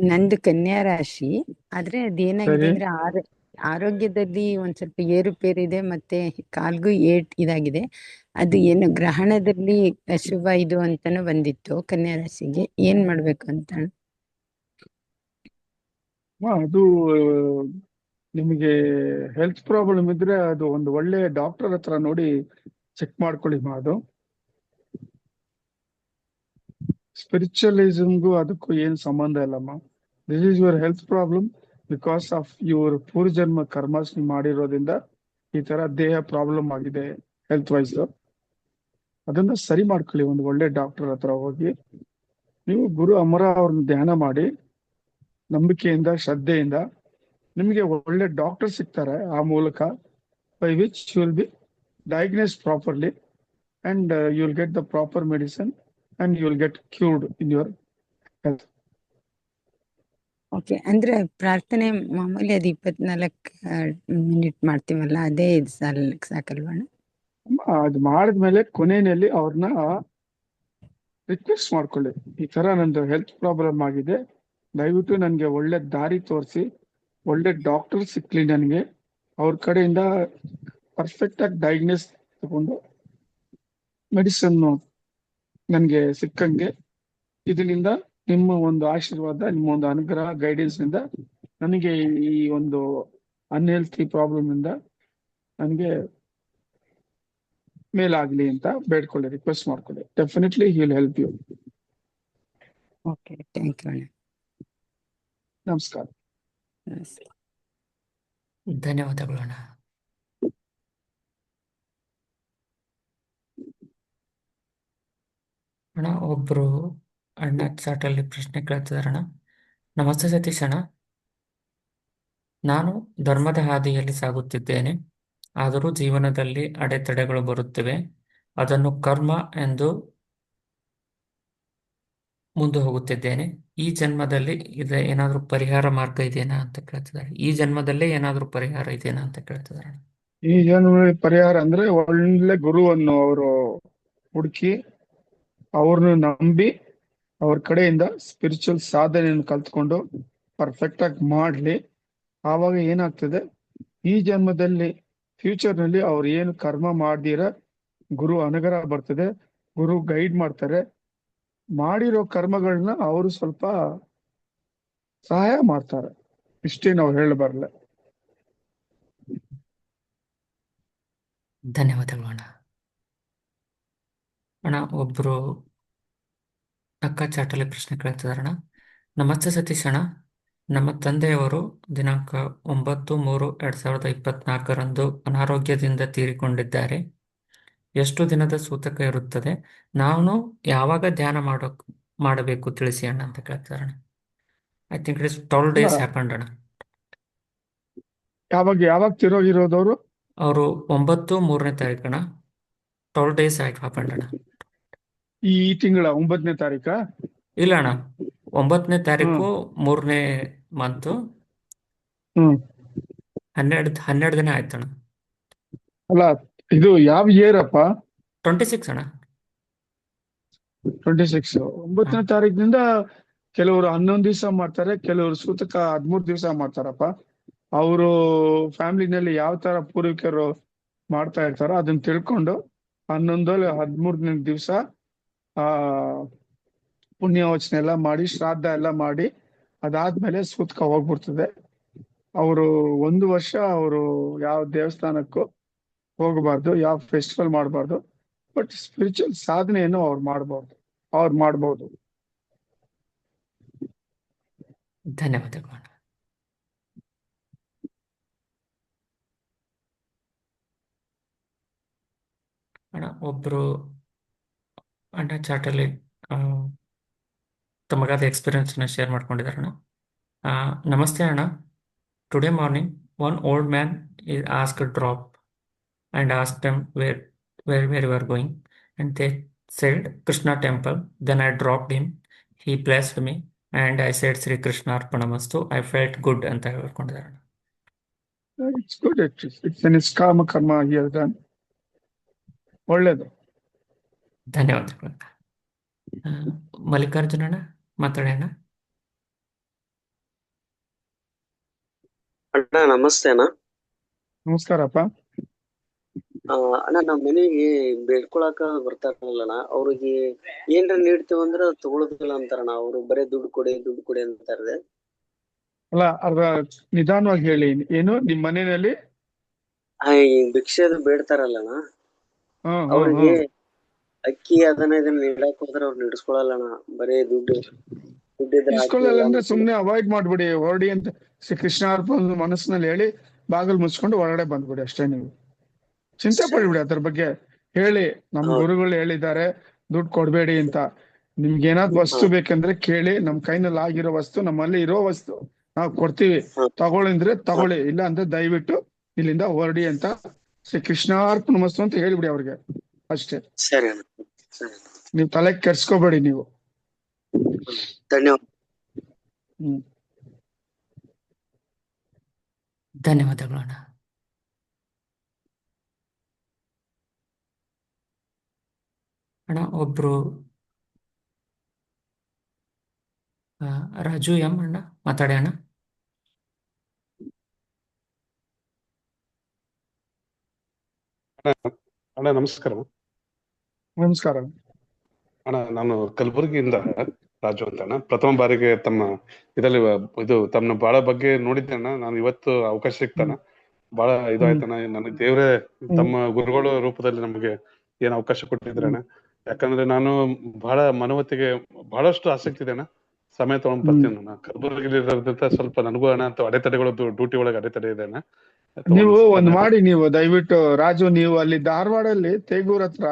ನಂದು ಕನ್ಯಾ ರಾಶಿ, ಆದ್ರೆ ಅದೇನಾಗಿದೆ ಸರಿ. ಅಂದ್ರೆ ಆರೋಗ್ಯದಲ್ಲಿ ಒಂದ್ ಸ್ವಲ್ಪ ಏರುಪೇರಿದೆ, ಮತ್ತೆ ಕಾಲ್ಗೂ ಇದಾಗಿದೆ. ಅದು ಏನು ಗ್ರಹಣದಲ್ಲಿ ಅಶುಭ ಇದು ಅಂತಾನು ಬಂದಿತ್ತು ಕನ್ಯಾ ರಾಶಿಗೆ. ಏನ್ ಮಾಡ್ಬೇಕು ಅಂತ? ಅದು ನಿಮಗೆ ಹೆಲ್ತ್ ಪ್ರಾಬ್ಲಮ್ ಇದ್ರೆ ಅದು ಒಂದು ಒಳ್ಳೆ ಡಾಕ್ಟರ್ ಹತ್ರ ನೋಡಿ ಚೆಕ್ ಮಾಡ್ಕೊಳ್ಳಿಮ್ಮ. ಅದು ಸ್ಪಿರಿಚುವಲಿಸಮ್ಗೂ ಅದಕ್ಕೂ ಏನ್ ಸಂಬಂಧ ಇಲ್ಲಮ್ಮ. This is your health problem because of your ಪೂರ್ವಜನ್ಮ ಕರ್ಮಸ್ ನೀವು ಮಾಡಿರೋದ್ರಿಂದ ಈ ತರ ದೇಹ ಪ್ರಾಬ್ಲಮ್ ಆಗಿದೆ ಹೆಲ್ತ್ ವೈಸ್. ಅದನ್ನ ಸರಿ ಮಾಡ್ಕೊಳ್ಳಿ ಒಂದು ಒಳ್ಳೆ ಡಾಕ್ಟರ್ ಹತ್ರ ಹೋಗಿ. ನೀವು ಗುರು ಅಮರ ಅವ್ರನ್ನ ಧ್ಯಾನ ಮಾಡಿ ನಂಬಿಕೆಯಿಂದ ಶ್ರದ್ಧೆಯಿಂದ ನಿಮಗೆ ಒಳ್ಳೆ ಡಾಕ್ಟರ್ ಸಿಗ್ತಾರೆ. ಆ ಮೂಲಕ by which you will be diagnosed properly and you will get the proper medicine and you will get cured in your health. Okay, ಅಂದ್ರೆ ಪ್ರಾರ್ಥನೆ ಮಾಮೂಲಿ ಅದು 24 ಮಿನಿಟ್ ಮಾಡ್ತೀವಲ್ಲ, ಅದೇ ಸಾಕಲ್ವಾ? ಅದು ಮಾಡಿದ್ಮೇಲೆ ಕೊನೆಯಲ್ಲಿ ಅವ್ರನ್ನ ರಿಕ್ವೆಸ್ಟ್ ಮಾಡ್ಕೊಳ್ಳಿ, ಈ ತರ ನಂದು ಹೆಲ್ತ್ ಪ್ರಾಬ್ಲಮ್ ಆಗಿದೆ, ದಯವಿಟ್ಟು ನನ್ಗೆ ಒಳ್ಳೆ ದಾರಿ ತೋರಿಸಿ, ಒಳ್ಳೆ ಡಾಕ್ಟರ್ ಸಿಕ್ಲಿ ನನಗೆ, ಅವ್ರ ಕಡೆಯಿಂದ ಪರ್ಫೆಕ್ಟ್ ಆಗಿ ಡಯಾಗ್ನೋಸ್ ತಗೊಂಡು ಮೆಡಿಸಿನ್ ನನ್ಗೆ ಸಿಕ್ಕಂಗೆ, ಇದರಿಂದ ನಿಮ್ಮ ಒಂದು ಆಶೀರ್ವಾದ, ನಿಮ್ಮ ಒಂದು ಅನುಗ್ರಹ, ಗೈಡೆನ್ಸ್ ನಿಂದ ನನಗೆ ಈ ಒಂದು ಅನ್ಹೆಲ್ತಿ ಪ್ರಾಬ್ಲಮ್ ಇಂದ ನನಗೆ ಮೇಲಾಗ್ಲಿ ಅಂತ ಬೇಡ್ಕೊಳ್ಳಿ, ರಿಕ್ವೆಸ್ಟ್ ಮಾಡ್ಕೊಳ್ಳಿ. Definitely he will help you. Okay, thank you. ನಮಸ್ಕಾರ. ಧನ್ಯವಾದಗಳು ಅಣ್ಣ. ಅಣ್ಣ ಒಬ್ರು ಅಣ್ಣ ಚಾಟಲ್ಲಿ ಪ್ರಶ್ನೆ ಕೇಳ್ತಿದಾರೆ ಅಣ್ಣ. ನಮಸ್ತೆ ಸತೀಶ್ ಅಣ್ಣ, ನಾನು ಧರ್ಮದ ಹಾದಿಯಲ್ಲಿ ಸಾಗುತ್ತಿದ್ದೇನೆ, ಆದರೂ ಜೀವನದಲ್ಲಿ ಅಡೆತಡೆಗಳು ಬರುತ್ತಿವೆ. ಅದನ್ನು ಕರ್ಮ ಎಂದು ಮುಂದೆ ಹೋಗುತ್ತಿದ್ದೇನೆ. ಈ ಜನ್ಮದಲ್ಲಿ ಏನಾದರೂ ಪರಿಹಾರ ಮಾರ್ಗ ಇದೆಯಾ ಅಂತ ಕೇಳ್ತಿದ್ದಾರೆ. ಈ ಜನ್ಮದಲ್ಲೇ ಏನಾದರೂ ಪರಿಹಾರ ಇದೆಯಾ ಅಂತ ಕೇಳ್ತಿದ್ದಾರೆ ಅಣ್ಣ. ಈ ಜನ್ಮದಲ್ಲಿ ಪರಿಹಾರ ಅಂದ್ರೆ ಒಳ್ಳೆ ಗುರುವನ್ನು ಅವರು ಹುಡುಕಿ ಅವ್ರನ್ನ ನಂಬಿ ಅವ್ರ ಕಡೆಯಿಂದ ಸ್ಪಿರಿಚುವಲ್ ಸಾಧನೆಯನ್ನು ಕಲ್ತ್ಕೊಂಡು ಪರ್ಫೆಕ್ಟ್ ಆಗಿ ಮಾಡ್ಲಿ. ಆವಾಗ ಏನಾಗ್ತದೆ, ಈ ಜನ್ಮದಲ್ಲಿ ಫ್ಯೂಚರ್ ನಲ್ಲಿ ಅವ್ರು ಏನು ಕರ್ಮ ಮಾಡ್ದಿರ ಗುರು ಅನುಗ್ರಹ ಬರ್ತದೆ, ಗುರು ಗೈಡ್ ಮಾಡ್ತಾರೆ. ಮಾಡಿರೋ ಕರ್ಮಗಳನ್ನ ಅವರು ಸ್ವಲ್ಪ ಸಹಾಯ ಮಾಡ್ತಾರೆ. ಇಷ್ಟೇ ನಾವು ಹೇಳಬಾರಲ್ಲ. ಧನ್ಯವಾದಗಳು ಅಣ್ಣ. ಅಣ್ಣ ಒಬ್ರು ಅಕ್ಕ ಚಾಟಲ್ಲಿ ಪ್ರಶ್ನೆ ಕೇಳ್ತಿದಾರಣ. ನಮಸ್ತೆ ಸತೀಶ್ ಅಣ್ಣ, ನಮ್ಮ ತಂದೆಯವರು ದಿನಾಂಕ 9/3/2024 ಅನಾರೋಗ್ಯದಿಂದ ತೀರಿಕೊಂಡಿದ್ದಾರೆ. ಎಷ್ಟು ದಿನದ ಸೂತಕ ಇರುತ್ತದೆ? ನಾನು ಯಾವಾಗ ಧ್ಯಾನ ಮಾಡಬೇಕು ತಿಳಿಸಿ ಅಣ್ಣ ಅಂತ ಕೇಳ್ತಾರಣ. I think it is 12 days happened ಅಣ್ಣ. ಯಾವಾಗ ತಿರೋಗಿರೋದವ್ರು? ಅವರು 9/3 ಅಣ್ಣ, 12 days ಹ್ಯಾಪನ್ಡ್ ಅಣ್ಣ. ಈ ತಿಂಗಳ 9ನೇ ತಾರೀಕ? ಇಲ್ಲ ಅಣ್ಣ, 9ನೇ ತಾರೀಕು 3ನೇ ಮಂತು, 12 ದಿನ ಆಯ್ತಣ್ಣ. ಅಲ್ಲ, ಇದು ಯಾವ ಇಯರ್ ಅಪ್ಪ? 26 ಅಣ್ಣ. 26. 9ನೇ ತಾರೀಕಿನಿಂದ ಕೆಲವರು 11 ದಿವಸ ಮಾಡ್ತಾರೆ, ಕೆಲವರು ಸೂತಕ 13 ದಿವಸ ಮಾಡ್ತಾರಪ್ಪ. ಅವರು ಫ್ಯಾಮಿಲಿನಲ್ಲಿ ಯಾವ ತರ ಪೂರ್ವಿಕರು ಮಾಡ್ತಾ ಇರ್ತಾರೋ ಅದನ್ನ ತಿಳ್ಕೊಂಡು 11-13ನೇ ದಿವಸ ಪುಣ್ಯವಚನೆ ಎಲ್ಲ ಮಾಡಿ, ಶ್ರಾದ್ದ ಎಲ್ಲ ಮಾಡಿ, ಅದಾದ್ಮೇಲೆ ಸೂತಕ ಹೋಗ್ಬಿಡ್ತದೆ. ಅವರು 1 ವರ್ಷ ಅವರು ಯಾವ ದೇವಸ್ಥಾನಕ್ಕೂ ಹೋಗಬಾರ್ದು, ಯಾವ ಫೆಸ್ಟಿವಲ್ ಮಾಡಬಾರ್ದು. ಬಟ್ ಸ್ಪಿರಿಚುವಲ್ ಸಾಧನೆಯನ್ನು ಅವ್ರು ಮಾಡ್ಬೋದು. ಧನ್ಯವಾದಗಳು ಅಣ್ಣ. ಅಣ್ಣ ಒಬ್ರು ಅಣ್ಣ ಚಾಟಲ್ಲಿ ತಮಗಾದ ಎಕ್ಸ್ಪೀರಿಯನ್ಸ್ ಶೇರ್ ಮಾಡ್ಕೊಂಡಿದ್ದಾರೆ ಅಣ್ಣ. ನಮಸ್ತೆ ಅಣ್ಣ. Today morning one old man is asked to drop and asked them where we were going, and they said Krishna temple. Then I dropped him, he blessed me and I said Sri Krishna Arpanamastu. I felt good ಅಂತ ಹೇಳ್ಕೊಂಡಿದ್ದಾರೆ ಅಣ್ಣ. It's good. It's an ನಿಷ್ಕಾಮ ಕರ್ಮ he has done. ಒಳ್ಳೇದು. ಧನ್ಯವಾದಗಳು. ಮಲ್ಲಿಕಾರ್ಜುನ ಅಣ್ಣ ಮಾತಾಡಿ ಅಣ್ಣ. ಅಣ್ಣ ನಮಸ್ತೆ ಅಣ್ಣ. ನಮಸ್ಕಾರಪ್ಪ. ಅಣ್ಣ ನಮ್ಮ ಮನೆಗೆ ಬೇಡ್ಕೊಳಕ ಬರ್ತಾರಲ್ಲಣ್ಣ, ಅವ್ರಿಗೆ ಏನ್ರ ನೀಡ್ತೇವಂದ್ರ ತಗೊಳೋದಿಲ್ಲ ಅಂತಾರಣ್ಣ. ಅವ್ರು ಬರೇ ದುಡ್ಡು ಕೊಡಿ ಅಂತಾರೆ. ಅಲ್ಲ, ಅದ್ರ ನಿಧಾನವಾಗಿ ಹೇಳಿ. ಏನು ನಿಮ್ ಮನೆಯಲ್ಲಿ ಈ ಭಿಕ್ಷೆ ಅದು ಬೇಡ್ತಾರಲ್ಲಣ್ಣ, ಅವ್ರಿಗೆ ಅಕ್ಕಿ ಇದನ್ನ ನೀಡಕ್ ಹೋದ್ರ ಅವ್ರು ನೀಡಿಸ್ಕೊಳಲ್ಲಣ್ಣ. ಬರೇ ದುಡ್ಡು ಇಸ್ಕೊಳ್ಳಲ್ಲ. ಸುಮ್ನೆ ಅವಾಯ್ಡ್ ಮಾಡ್ಬಿಡಿ, ಹೊರಡಿ ಅಂತ ಶ್ರೀ ಕೃಷ್ಣ ಅರ್ಪಣ ಮನಸ್ಸಿನಲ್ಲಿ ಹೇಳಿ ಬಾಗಿಲು ಮುಚ್ಕೊಂಡು ಹೊರಗಡೆ ಬಂದ್ಬಿಡಿ ಅಷ್ಟೇ. ನೀವು ಚಿಂತೆ ಪಡ್ಬಿಡಿ ಅದ್ರ ಬಗ್ಗೆ. ಹೇಳಿ, ನಮ್ ಗುರುಗಳು ಹೇಳಿದ್ದಾರೆ ದುಡ್ಡು ಕೊಡ್ಬೇಡಿ ಅಂತ. ನಿಮ್ಗೆ ಏನಾದ್ರು ವಸ್ತು ಬೇಕಂದ್ರೆ ಕೇಳಿ, ನಮ್ ಕೈನಲ್ಲಿ ಆಗಿರೋ ವಸ್ತು, ನಮ್ಮಲ್ಲಿ ಇರೋ ವಸ್ತು ನಾವು ಕೊಡ್ತೀವಿ. ತಗೊಳಿಂದ್ರೆ ತಗೊಳ್ಳಿ, ಇಲ್ಲ ಅಂದ್ರೆ ದಯವಿಟ್ಟು ಇಲ್ಲಿಂದ ಹೊರಡಿ ಅಂತ ಶ್ರೀ ಕೃಷ್ಣ ಅರ್ಪಣ ಮಸ್ತು ಅಂತ ಹೇಳ್ಬಿಡಿ ಅವ್ರಿಗೆ ಅಷ್ಟೇ. ಸರಿ. ನೀವ್ ತಲೆ ಕೆಡ್ಸ್ಕೋಬೇಡಿ ನೀವು. ಧನ್ಯವಾದ. ಧನ್ಯವಾದಗಳು ಅಣ್ಣ. ಅಣ್ಣ ಒಬ್ರು ರಾಜು ಎಂ ಅಣ್ಣ ಮಾತಾಡಿ ಅಣ್ಣ. ಅಣ್ಣ ನಮಸ್ಕಾರ. ನಮಸ್ಕಾರ ಅಣ್ಣ, ನಾನು ಕಲಬುರಗಿಯಿಂದ ರಾಜು ಅಂತ ಅಣ್ಣ. ಪ್ರಥಮ ಬಾರಿಗೆ ತಮ್ಮ ತಮ್ಮ ಬಾಳ ಬಗ್ಗೆ ನೋಡಿದ್ದೆ ಅಣ್ಣ. ನಾನು ಇವತ್ತು ಅವಕಾಶ ಸಿಗ್ತಾನ ಬಹಳ ಇದಾಯ್ತಣ್ಣ. ನನಗೆ ದೇವ್ರೆ ತಮ್ಮ ಗುರುಗಳ ರೂಪದಲ್ಲಿ ನಮಗೆ ಏನ್ ಅವಕಾಶ ಕೊಟ್ಟಿದ್ರಣ್ಣ. ಯಾಕಂದ್ರೆ ನಾನು ಬಹಳ ಮನವತ್ತಿಗೆ ಬಹಳಷ್ಟು ಆಸಕ್ತಿ ಇದೆ ಅಣ್ಣ. ಸಮಯ ತಗೊಂಡ್ ಬರ್ತೀನಿ ಅಣ್ಣ. ಕಲಬುರಗಿಲಿರೋದ್ರಿಂದ ಸ್ವಲ್ಪ ನನಗೂ ಅಣ್ಣ ಅಂತ ಅಡೆತಡೆಗಳು, ಡ್ಯೂಟಿ ಒಳಗೆ ಅಡೆತಡೆ ಇದೆ ಅಣ್ಣ. ನೀವು ಒಂದ್ ಮಾಡಿ, ನೀವು ದಯವಿಟ್ಟು ರಾಜು, ನೀವು ಅಲ್ಲಿ ಧಾರವಾಡಲ್ಲಿ ತೇಗೂರ್ ಹತ್ರ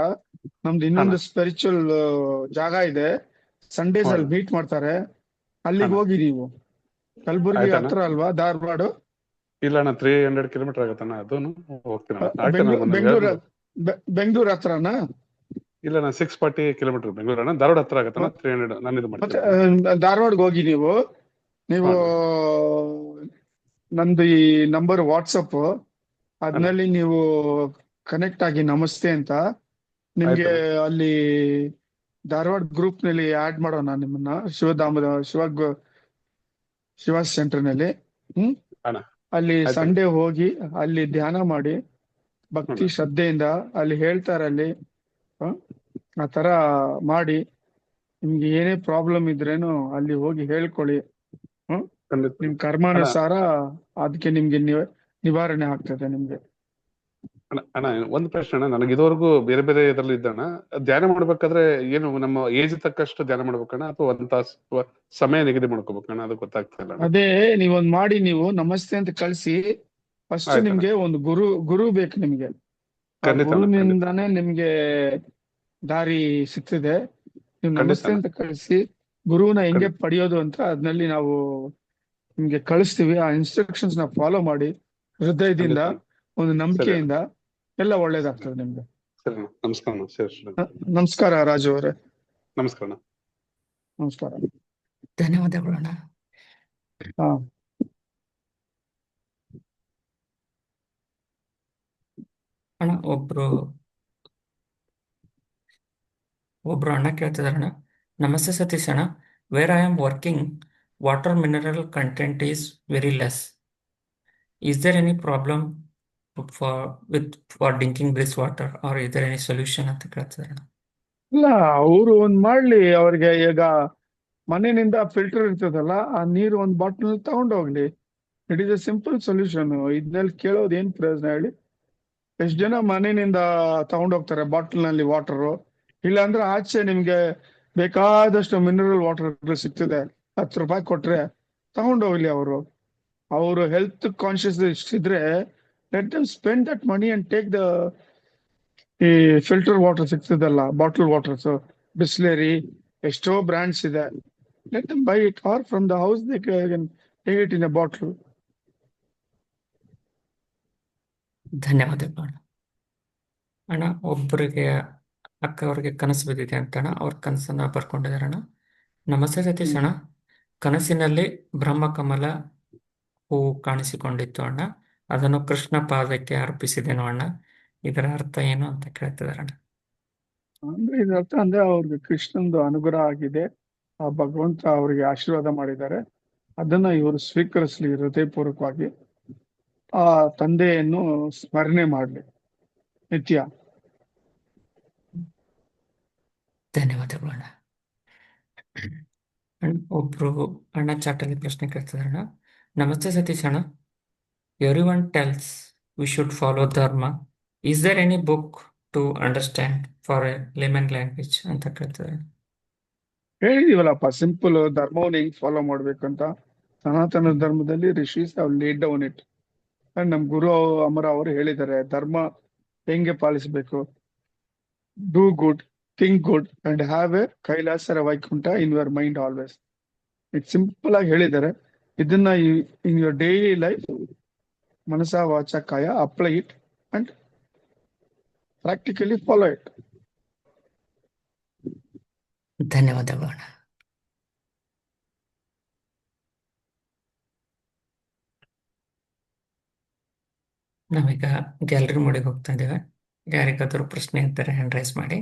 ನಮ್ದು ಇನ್ನೊಂದು ಸ್ಪಿರಿಚುವಲ್ ಜಾಗ ಇದೆ, ಸಂಡೇಸ್ ಅಲ್ಲಿ ಮೀಟ್ ಮಾಡ್ತಾರೆ, ಅಲ್ಲಿಗೆ ಹೋಗಿ ನೀವು. ಕಲಬುರ್ಗಿ ಆಯ್ತಣ್ಣ. ಹತ್ರ ಅಲ್ವಾ ಧಾರವಾಡ? ಇಲ್ಲ ಅಣ್ಣ, 300 ಕಿಲೋಮೀಟರ್ ಆಗತ್ತಣ್ಣ, ಅದನ್ನು ಹೋಗ್ತೀನಿ ಅಣ್ಣ. ಆಯ್ತಣ್ಣ, ಬೆಂಗಳೂರು ಬೆಂಗಳೂರು ಹತ್ರನಾ? ಇಲ್ಲ ಅಣ್ಣ, 640 ಕಿಲೋಮೀಟರ್ ಬೆಂಗಳೂರು ಅಣ್ಣ, ಧಾರವಾಡ ಹತ್ರ ಆಗತ್ತಣ್ಣ. 300 ನಾನು ಇದು ಮತ್ತೆ ಮಾಡ್ತೀನಿ. ಧಾರವಾಡಗೆ ಹೋಗಿ ನೀವು ನಂದು ಈ ನಂಬರ್ ವಾಟ್ಸಪ್, ಅದ್ನಲ್ಲಿ ನೀವು ಕನೆಕ್ಟ್ ಆಗಿ ನಮಸ್ತೆ ಅಂತ ನಿಮ್ಗೆ ಅಲ್ಲಿ ಧಾರವಾಡ ಗ್ರೂಪ್ ನಲ್ಲಿ ಆಡ್ ಮಾಡೋಣ ನಿಮ್ಮನ್ನ, ಶಿವಧಾಮದ ಶಿವ ಸೆಂಟರ್ ನಲ್ಲಿ. ಅಣ್ಣ ಅಲ್ಲಿ ಆಯ್ತು. ಸಂಡೇ ಹೋಗಿ ಅಲ್ಲಿ ಧ್ಯಾನ ಮಾಡಿ ಭಕ್ತಿ ಶ್ರದ್ಧೆಯಿಂದ ಅಲ್ಲಿ ಹೇಳ್ತಾರೆ, ಅಲ್ಲಿ ಆ ತರ ಮಾಡಿ ನಿಮ್ಗೆ ಏನೇ ಪ್ರಾಬ್ಲಮ್ ಇದ್ರೇನು ಅಲ್ಲಿ ಹೋಗಿ ಹೇಳ್ಕೊಳ್ಳಿ. ಖಂಡಿತ. ನಿಮ್ ಕರ್ಮಾನುಸಾರ ಅದಕ್ಕೆ ನಿಮ್ಗೆ ನಿವಾರಣೆ ಆಗ್ತದೆ ನಿಮ್ಗೆ. ಅಣ್ಣ ಒಂದು ಪ್ರಶ್ನೆ ಅಣ್ಣ, ನನಗೆ ಇದುವರೆಗೂ ಬೇರೆ ಬೇರೆ ಇದರಲ್ಲಿ ಇದ್ದಣ್ಣ, ಧ್ಯಾನ ಮಾಡ್ಬೇಕಾದ್ರೆ ಏನು ನಮ್ಮ ಏಜ್ ತಕ್ಕಷ್ಟು ಧ್ಯಾನ ಮಾಡ್ಬೇಕಣ್ಣ, ಅಥವಾ ಒಂದ್ ತಾಸು ಸಮಯ ನಿಗದಿ ಮಾಡ್ಕೋಬೇಕಣ್ಣ? ಅದು ಗೊತ್ತಾಗ್ತಾ ಇಲ್ಲ ಅಣ್ಣ. ಅದೇ ನೀವೊಂದ್ ಮಾಡಿ, ನೀವು ನಮಸ್ತೆ ಅಂತ ಕಳ್ಸಿ. ಫಸ್ಟ್ ಆಯ್ತಣ್ಣ. ನಿಮ್ಗೆ ಒಂದು ಗುರು ಬೇಕು ನಿಮ್ಗೆ. ಆ ಖಂಡಿತ ಅಣ್ಣ, ಖಂಡಿತ. ಗುರುವಿನಿಂದಾನೇ ನಿಮ್ಗೆ ದಾರಿ ಸಿಗ್ತದೆ. ನೀವು ಖಂಡಿತ ನಮಸ್ತೆ ಅಣ್ಣ. ಅಂತ ಕಳಿಸಿ, ಗುರುವಿನ ಹೆಂಗೆ ಪಡೆಯೋದು ಅಂತ ಅದ್ನಲ್ಲಿ ನಾವು ನಿಮ್ಗೆ ಕಳಿಸ್ತೀವಿ. ಆ ಇನ್ಸ್ಟ್ರಕ್ಷನ್ಸ್ ನ ಫಾಲೋ ಮಾಡಿ ಹೃದಯದಿಂದ, ಖಂಡಿತ ಅಣ್ಣ. ಒಂದು ಸರಿ ನಂಬಿಕೆಯಿಂದ ಎಲ್ಲ ಒಳ್ಳೇದಾಗ್ತದೆ ನಿಮ್ಗೆ. ಸರಿ ಅಣ್ಣ, ನಮಸ್ಕಾರ ಅಣ್ಣ. ಸರಿ ನಮಸ್ಕಾರ ರಾಜು ಅವರೇ. ನಮಸ್ಕಾರ ಅಣ್ಣ. ನಮಸ್ಕಾರ. ಧನ್ಯವಾದಗಳು ಅಣ್ಣ. ಹಾ ಅಣ್ಣ ಒಬ್ರು ಅಣ್ಣ ಕೇಳ್ತಿದಾರಣ್ಣ, ನಮಸ್ತೆ ಸತೀಶ್ ಅಣ್ಣ, where I am working water mineral content is very less. Is there any problem for drinking this water, or is there any solution ಅಂತ ಕೇಳ್ತಿದಾರಣ್ಣ. ಇಲ್ಲ, ಅವರು ಒಂದ್ ಮಾಡ್ಲಿ. ಅವ್ರಿಗೆ ಈಗ ಮನೆಯಿಂದ ಫಿಲ್ಟರ್ ಇರ್ತದಲ್ಲ, ಆ ನೀರು ಒಂದ್ ಬಾಟಲ್ ತಗೊಂಡೋಗ್ಲಿ. It is a simple solution. ಇದ್ರಲ್ಲಿ ಕೇಳೋದು ಏನ್ ಪ್ರಯೋಜನ ಹೇಳಿ? ಎಷ್ಟ್ ಜನ ಮನೆಯಿಂದ ತಗೊಂಡೋಗ್ತಾರೆ ಬಾಟಲ್ ನಲ್ಲಿ ವಾಟರ್. ಇಲ್ಲಾಂದ್ರೆ ಆಚೆ ನಿಮ್ಗೆ ಬೇಕಾದಷ್ಟು ಮಿನರಲ್ ವಾಟರ್ ಸಿಗ್ತದೆ, 10 ರೂಪಾಯಿ ಕೊಟ್ರೆ ತಗೊಂಡೋಗ್ಲಿ. ಅವರು ಹೆಲ್ತ್ ಕಾನ್ಶಿಯಸ್ ಇಷ್ಟಿದ್ರೆ, let them spend that money and take ಈ ಫಿಲ್ಟರ್ ವಾಟರ್ ಸಿಗ್ತದಲ್ಲ, ಬಾಟಲ್ ವಾಟರ್ಸ್, ಬಿಸ್ಲೇರಿ, ಎಷ್ಟೋ ಬ್ರ್ಯಾಂಡ್ಸ್ ಇದೆ. Let them buy it, or from the house they can take it in a bottle. ಧನ್ಯವಾದಗಳು ಅಣ್ಣ. ಅಣ್ಣ ಒಬ್ಬರಿಗೆ ಅಕ್ಕ ಅವ್ರಿಗೆ ಕನಸು ಬಿದ್ದಿದೆ ಅಂತಣ್ಣ, ಅವ್ರ ಕನಸನ್ನ ಬರ್ಕೊಂಡಿದಾರಣ್ಣ. ನಮಸ್ತೆ ಸತೀಶ್ ಅಣ್ಣ, ಕನಸಿನಲ್ಲಿ ಬ್ರಹ್ಮಕಮಲ ಹೂವು ಕಾಣಿಸಿಕೊಂಡಿತ್ತು ಅಣ್ಣ, ಅದನ್ನು ಕೃಷ್ಣ ಪಾದಕ್ಕೆ ಅರ್ಪಿಸಿದೆನು ಅಣ್ಣ, ಇದರ ಅರ್ಥ ಏನು ಅಂತ ಕೇಳ್ತಿದಾರಣ್ಣ. ಅಂದ್ರೆ ಇದ್ರ ಅರ್ಥ ಅಂದ್ರೆ ಅವ್ರಿಗೆ ಕೃಷ್ಣಂದು ಅನುಗ್ರಹ ಆಗಿದೆ, ಆ ಭಗವಂತ ಅವ್ರಿಗೆ ಆಶೀರ್ವಾದ ಮಾಡಿದ್ದಾರೆ. ಅದನ್ನ ಇವರು ಸ್ವೀಕರಿಸ್ಲಿ ಹೃದಯಪೂರ್ವಕವಾಗಿ. ಆ ತಂದೆಯನ್ನು ಸ್ಮರಣೆ ಮಾಡ್ಲಿ ನಿತ್ಯ. ಧನ್ಯವಾದಗಳು ಅಣ್ಣ. ಒಬ್ರು ಅಣ್ಣ ಚಾಟಲ್ಲಿ ಪ್ರಶ್ನೆ ಕೇಳ್ತಿದಾರಣ್ಣ, ನಮಸ್ತೆ ಸತೀಶ್ ಅಣ್ಣ, everyone tells we should follow dharma, is there any book to understand for a layman language ಅಂತ ಕೇಳ್ತಿದ್ದಾರೆ. ಹೇಳಿದೀವಲ್ಲಪ್ಪ, ಸಿಂಪಲ್ ಧರ್ಮವನ್ನು ಹೆಂಗ್ ಫಾಲೋ ಮಾಡ್ಬೇಕಂತ. ಸನಾತನ ಧರ್ಮದಲ್ಲಿ rishis have laid down it. ನಮ್ ಗುರು ಅಮರ ಅವರು ಹೇಳಿದ್ದಾರೆ ಧರ್ಮ ಹೆಂಗೆ ಪಾಲಿಸಬೇಕು. Do good, think good and have a ಕೈಲಾಸರ Vaikuntha in your mind always. ಇದು ಸಿಂಪಲ್ ಆಗಿ ಹೇಳಿದ್ದಾರೆ. ಇದನ್ನ ಇನ್ ಯುವರ್ ಡೈಲಿ ಲೈಫ್, ಮನಸ ವಾಚ ಕಾಯ, apply it and practically follow it. ಧನ್ಯವಾದಗಳು ಅಣ್ಣ. ನಾವೀಗ ಗ್ಯಾಲರಿ ಮೋಡಿಗೆ ಹೋಗ್ತಾ ಇದ್ದೇವೆ. ಯಾರಿಗಾದರೂ ಪ್ರಶ್ನೆ ಇದ್ದರೆ ಹ್ಯಾಂಡ್ ರೈಸ್ ಮಾಡಿ.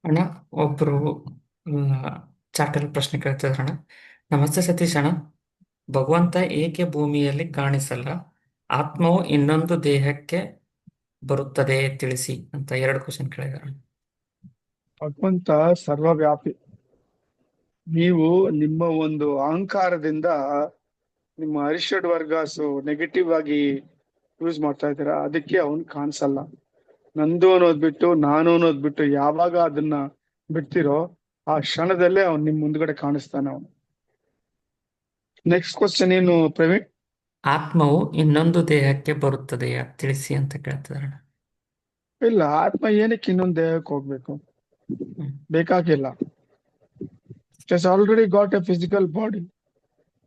ಅಣ್ಣ ಒಬ್ರು ಚಾಟಲ್ಲಿ ಪ್ರಶ್ನೆ ಕೇಳ್ತಿದ್ರಣ್ಣ, ನಮಸ್ತೆ ಸತೀಶ್ ಅಣ್ಣ, ಭಗವಂತ ಏಕೆ ಭೂಮಿಯಲ್ಲಿ ಕಾಣಿಸಲ್ಲ, ಆತ್ಮವು ಇನ್ನೊಂದು ದೇಹಕ್ಕೆ ಬರುತ್ತದೆ ತಿಳಿಸಿ ಅಂತ 2 ಕ್ವಶನ್ ಕೇಳಿದಾರೆ. ಭಗವಂತ ಸರ್ವವ್ಯಾಪಿ. ನೀವು ನಿಮ್ಮ ಒಂದು ಅಹಂಕಾರದಿಂದ ನಿಮ್ಮ ಅರಿಷಡ್ ವರ್ಗಾಸು ನೆಗೆಟಿವ್ ಆಗಿ ಯೂಸ್ ಮಾಡ್ತಾ ಇದ್ದೀರಾ, ಅದಕ್ಕೆ ಅವನ್ ಕಾಣಿಸಲ್ಲ. ನಂದು ಅನ್ನೋದ್ ಬಿಟ್ಟು ನಾನು ಅನ್ನೋದ್ ಬಿಟ್ಟು ಯಾವಾಗ ಅದನ್ನ ಬಿಡ್ತಿರೋ ಆ ಕ್ಷಣದಲ್ಲೇ ಅವ್ನ್ ನಿಮ್ ಮುಂದ್ಗಡೆ ಕಾಣಿಸ್ತಾನೆ ಅವನು. ನೆಕ್ಸ್ಟ್ ಕ್ವಶನ್ ಏನು ಪ್ರವೀಣ್? ಆತ್ಮವು ಇನ್ನೊಂದು ದೇಹಕ್ಕೆ ಬರುತ್ತದೆಯಾ ತಿಳಿಸಿ ಅಂತ ಕೇಳ್ತಿದಾರೆ. ಇಲ್ಲ, ಆತ್ಮ ಏನಕ್ಕೆ ಇನ್ನೊಂದ್ ದೇಹಕ್ಕೆ ಹೋಗ್ಬೇಕು? ಹ್ಮ್. ಬೇಕಾಗಿಲ್ಲ. It has already got a physical body,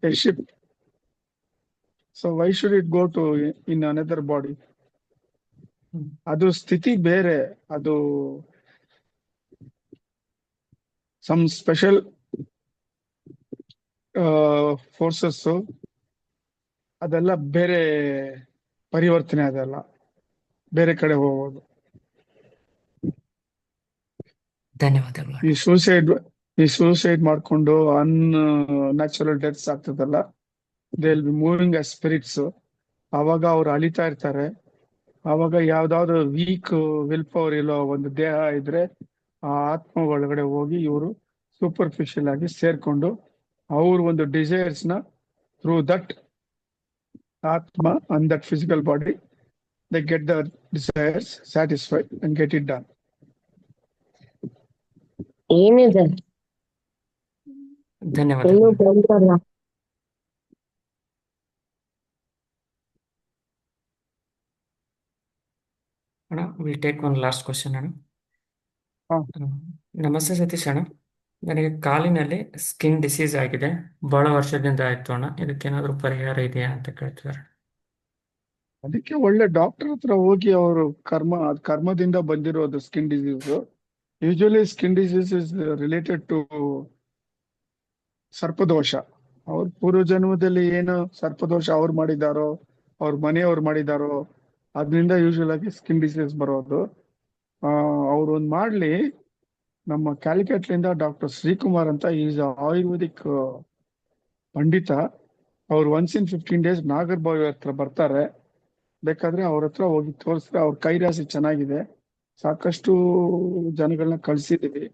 a ship. So why should it go to in another body? ಹ್ಮ್. ಅದು ಸ್ಥಿತಿ ಬೇರೆ, ಅದು ಸಮ್ ಸ್ಪೆಷಲ್ ಫೋರ್ಸಸ್, ಅದೆಲ್ಲ ಬೇರೆ ಪರಿವರ್ತನೆ, ಅದೆಲ್ಲ ಬೇರೆ ಕಡೆ ಹೋಗೋದು. ಧನ್ಯವಾದಗಳು. ಈ ಸೂಸೈಡ್ ಮಾಡ್ಕೊಂಡು ನ್ಯಾಚುರಲ್ ಡೆತ್ಸ್ ಆಗ್ತದಲ್ಲ, they will B moving as spirits. ಅವಾಗ ಅವ್ರು ಅಲಿತಾ ಇರ್ತಾರೆ. ಅವಾಗ ಯಾವ್ದಾದ್ರು ವೀಕ್ ವಿಲ್ ಪವರ್ ಇಲ್ಲೋ ಒಂದು ದೇಹ ಇದ್ರೆ ಆ ಆತ್ಮ ಒಳಗಡೆ ಹೋಗಿ ಇವರು ಸೂಪರ್ಫಿಷಿಯಲ್ ಆಗಿ ಸೇರ್ಕೊಂಡು ಅವ್ರ ಒಂದು ಡಿಸೈರ್ಸ್ ನ ಥ್ರೂ ದಟ್ ಆತ್ಮ and that physical body they get the desires satisfied and get it done. ಏನಿದೆ ಧನ್ಯವಾದಗಳು. ಇನ್ನೂ ಬಂದಲ್ಲ. ಅಣ್ಣ, will take one last question ಅಣ್ಣ. ಹಾ. ನಮಸ್ತೆ ಸತೀಶ್ ಅಣ್ಣ, ನನಗೆ ಕಾಲಿನಲ್ಲಿ ಸ್ಕಿನ್ ಡಿಸೀಸ್ ಆಗಿದೆ, ಬಹಳ ವರ್ಷದಿಂದ ಆಯ್ತು ಅಣ್ಣ, ಇದಕ್ಕೇನಾದ್ರೂ ಪರಿಹಾರ ಇದೆಯಾ ಅಂತ ಕೇಳ್ತಿದ್ದಾರೆ. ಅದಕ್ಕೆ ಒಳ್ಳೆ ಡಾಕ್ಟರ್ ಹತ್ರ ಹೋಗಿ ಅವರು ಕರ್ಮದಿಂದ ಬಂದಿರೋದು skin disease. Usually skin disease is related to ಸರ್ಪದೋಷ. ಅವ್ರ ಪೂರ್ವ ಜನ್ಮದಲ್ಲಿ ಏನು ಸರ್ಪದೋಷ ಅವ್ರು ಮಾಡಿದಾರೋ, ಅವ್ರ ಮನೆಯವ್ರು ಮಾಡಿದಾರೋ, ಅದರಿಂದ ಯೂಶುವಲ್ ಆಗಿ ಸ್ಕಿನ್ ಡಿಸೀಸ್ ಬರೋದು. ಅವ್ರು ಒಂದ್ ಮಾಡ್ಲಿ, ನಮ್ಮ ಕ್ಯಾಲಿಕಟ್ಲಿಂದ ಡಾಕ್ಟರ್ ಶ್ರೀಕುಮಾರ್ ಅಂತ ಈಸ್ ಆಯುರ್ವೇದಿಕ್ ಪಂಡಿತ. ಅವ್ರು ಒನ್ಸ್ ಇನ್ 15 days ನಾಗರ್ಬಾವಿ ಹತ್ರ ಬರ್ತಾರೆ. ಬೇಕಾದ್ರೆ ಅವ್ರ ಹತ್ರ ಹೋಗಿ ತೋರಿಸಿದ್ರೆ ಅವ್ರ ಕೈರಾಸಿ ಚೆನ್ನಾಗಿದೆ. ಸಾಕಷ್ಟು ಜನಗಳನ್ನ ಕಳ್ಸಿದೀವಿ,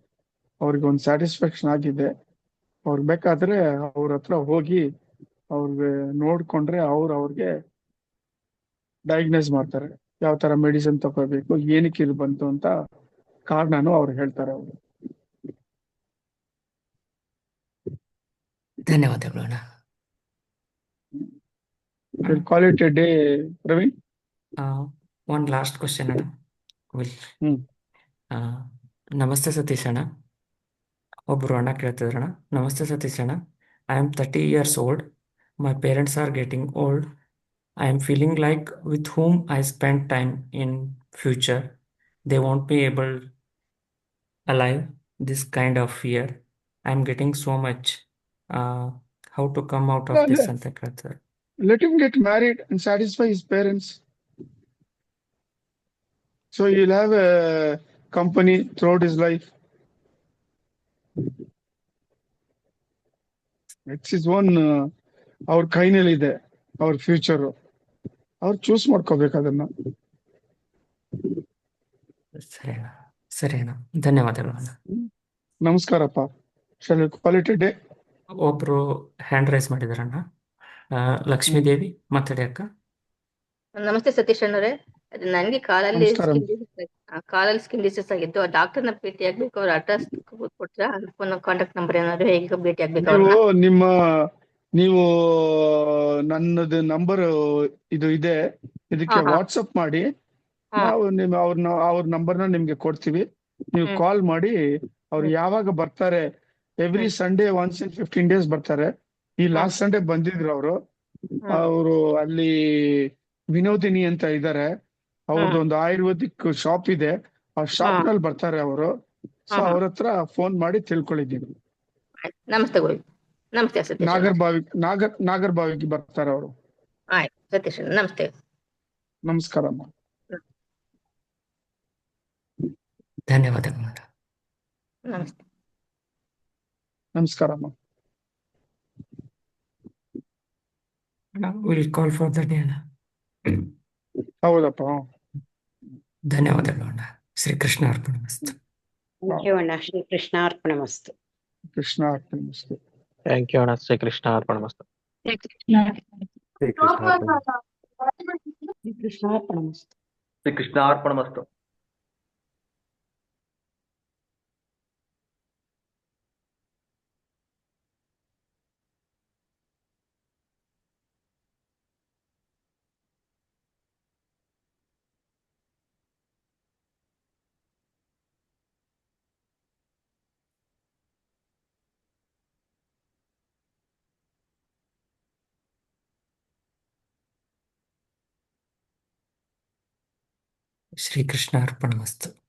ಅವ್ರಿಗೆ ಒಂದು ಸ್ಯಾಟಿಸ್ಫ್ಯಾಕ್ಷನ್ ಆಗಿದೆ. ಅವ್ರಿಗೆ ಬೇಕಾದ್ರೆ ಅವ್ರ ಹತ್ರ ಹೋಗಿ ಅವ್ರಿಗೆ ನೋಡ್ಕೊಂಡ್ರೆ ಅವ್ರಿಗೆ ಡಯಾಗ್ನೈಸ್ ಮಾಡ್ತಾರೆ, ಯಾವ ತರ ಮೆಡಿಸಿನ್ ತಗೋಬೇಕು, ಏನಕ್ಕೆ ಇದು ಬಂತು ಅಂತ ಕಾರಣನು ಅವ್ರು ಹೇಳ್ತಾರೆ. ಅವರು ಧನ್ಯವಾದಗಳು ಅಣ್ಣ. Call it A day Praveen. One last question ಅಣ್ಣ. ವಿಲ್ ಹ್ಮ್. ನಮಸ್ತೆ ಸತೀಶ್ ಅಣ್ಣ, ಒಬ್ರು ಅಣ್ಣ ಕೇಳ್ತಿದ್ರಣ್ಣ. ನಮಸ್ತೆ ಸತೀಶ್ ಅಣ್ಣ, I am 30 years old. My parents are getting old. I am feeling like with whom I spend time in future, they won't be able alive. This kind of fear. I am getting so much. How to come out of this ಅಂತ ಕೇಳ್ತಾರೆ. Let him get married and satisfy his parents. So he'll have a company throughout his life. It's his own, ಅವ್ರ ಕೈನಲ್ಲಿ ಇದೆ ಅವ್ರ future. ಅವ್ರು choose ಮಾಡ್ಕೋಬೇಕು ಅದನ್ನ. ಸರಿ ಅಣ್ಣ, ಸರಿ ಅಣ್ಣ, ಧನ್ಯವಾದಗಳು ಅಣ್ಣ. ನಮಸ್ಕಾರಪ್ಪ. Shall we call it a day? ಒಬ್ರು ಹ್ಯಾಂಡ್ ರೈಸ್ ಮಾಡಿದಾರಣ್ಣ. ಲಕ್ಷ್ಮೀದೇವಿ ಮಾತಾಡಿ ಅಕ್ಕ. ನಮಸ್ತೆ ಸತೀಶ್ ಅಣ್ಣವ್ರೆ, ಅದು ನನಗೆ ಕಾಲಲ್ಲಿ ನಮಸ್ಕಾರ. ಸ್ಕಿನ್ ಡಿಸೀಸ್ ಆಗಿತ್ತು. ಆ ಡಾಕ್ಟರ್ನ ಭೇಟಿ ಆಗ್ಬೇಕು, ಅವ್ರ ಅಡ್ರೆಸ್ ಕೊಟ್ರಾ, ಫೋನ್ ಕಾಂಟ್ಯಾಕ್ಟ್ ನಂಬರ್ ಏನಾದ್ರು, ಹೇಗೆ ಭೇಟಿ ಆಗ್ಬೇಕು ಅವ್ರನ್ನ? ನೀವು ನನ್ನದು ನಂಬರ್ ಇದು ಇದೆ, ಇದಕ್ಕೆ ಹಾ, ಹಾ. ವಾಟ್ಸಪ್ ಮಾಡಿ, ಹಾ. ನಾವು ಅವ್ರ ನಂಬರ್ನ ನಿಮ್ಗೆ ಕೊಡ್ತೀವಿ. ನೀವು ಹ್ಮ್. ಕಾಲ್ ಮಾಡಿ ಅವ್ರು ಯಾವಾಗ ಬರ್ತಾರೆ. Every Sunday once in 15 days ಬರ್ತಾರೆ. ಈ ಲಾಸ್ಟ್ ಸಂಡೇ ಬಂದಿದ್ರು ಅವರು ಅಲ್ಲಿ ವಿನೋದಿನಿ ಅಂತ ಇದ್ದಾರೆ. ಅವ್ರದ್ದು ಒಂದು ಆಯುರ್ವೇದಿಕ್ ಶಾಪ್ ಇದೆ, ಆ ಶಾಪ್ ನಲ್ಲಿ ಬರ್ತಾರೆ ಅವರು. ಸೊ ಅವ್ರ ಹತ್ರ ಫೋನ್ ಮಾಡಿ ತಿಳ್ಕೊಳ್ಳಿದ್ದೀವಿ. ನಮಸ್ತೆ ಗುರು. ನಮಸ್ತೆ ಸತೀಶ್ ಅಣ್ಣ. ನಾಗರ್ಬಾವಿಗೆ ಬರ್ತಾರೆ ಅವರು. ಆಯ್ತು ಸತೀಶ್ ಅಣ್ಣ, ನಮಸ್ತೆ. ನಮಸ್ಕಾರ ಅಮ್ಮ. ಧನ್ಯವಾದಗಳು ಅಣ್ಣ. ನಮಸ್ತೆ. ನಮಸ್ಕಾರ ಅಮ್ಮ. Will call for the day ಅಣ್ಣ. ಹೌದಪ್ಪ. ಧನ್ಯವಾದಗಳು ಅಣ್ಣ. ಶ್ರೀಕೃಷ್ಣ ಅರ್ಪಣಮಸ್ತು. ಥ್ಯಾಂಕ್ ಯು ಅಣ್ಣ. ಶ್ರೀ ಕೃಷ್ಣ ಅರ್ಪಣಮಸ್ತು. ಕೃಷ್ಣ ಅರ್ಪಣಮಸ್ತು. ಥ್ಯಾಂಕ್ ಯು ಅಣ್ಣ. ಶ್ರೀಕೃಷ್ಣ ಅರ್ಪಣಮಸ್ತು. ಶ್ರೀಕೃಷ್ಣ ಶ್ರೀಕೃಷ್ಣ ಅರ್ಪಣಮಸ್ತು. ಶ್ರೀಕೃಷ್ಣ ಅರ್ಪಣಮಸ್ತು. ಶ್ರೀಕೃಷ್ಣ ಅರ್ಪಣಮಸ್ತು.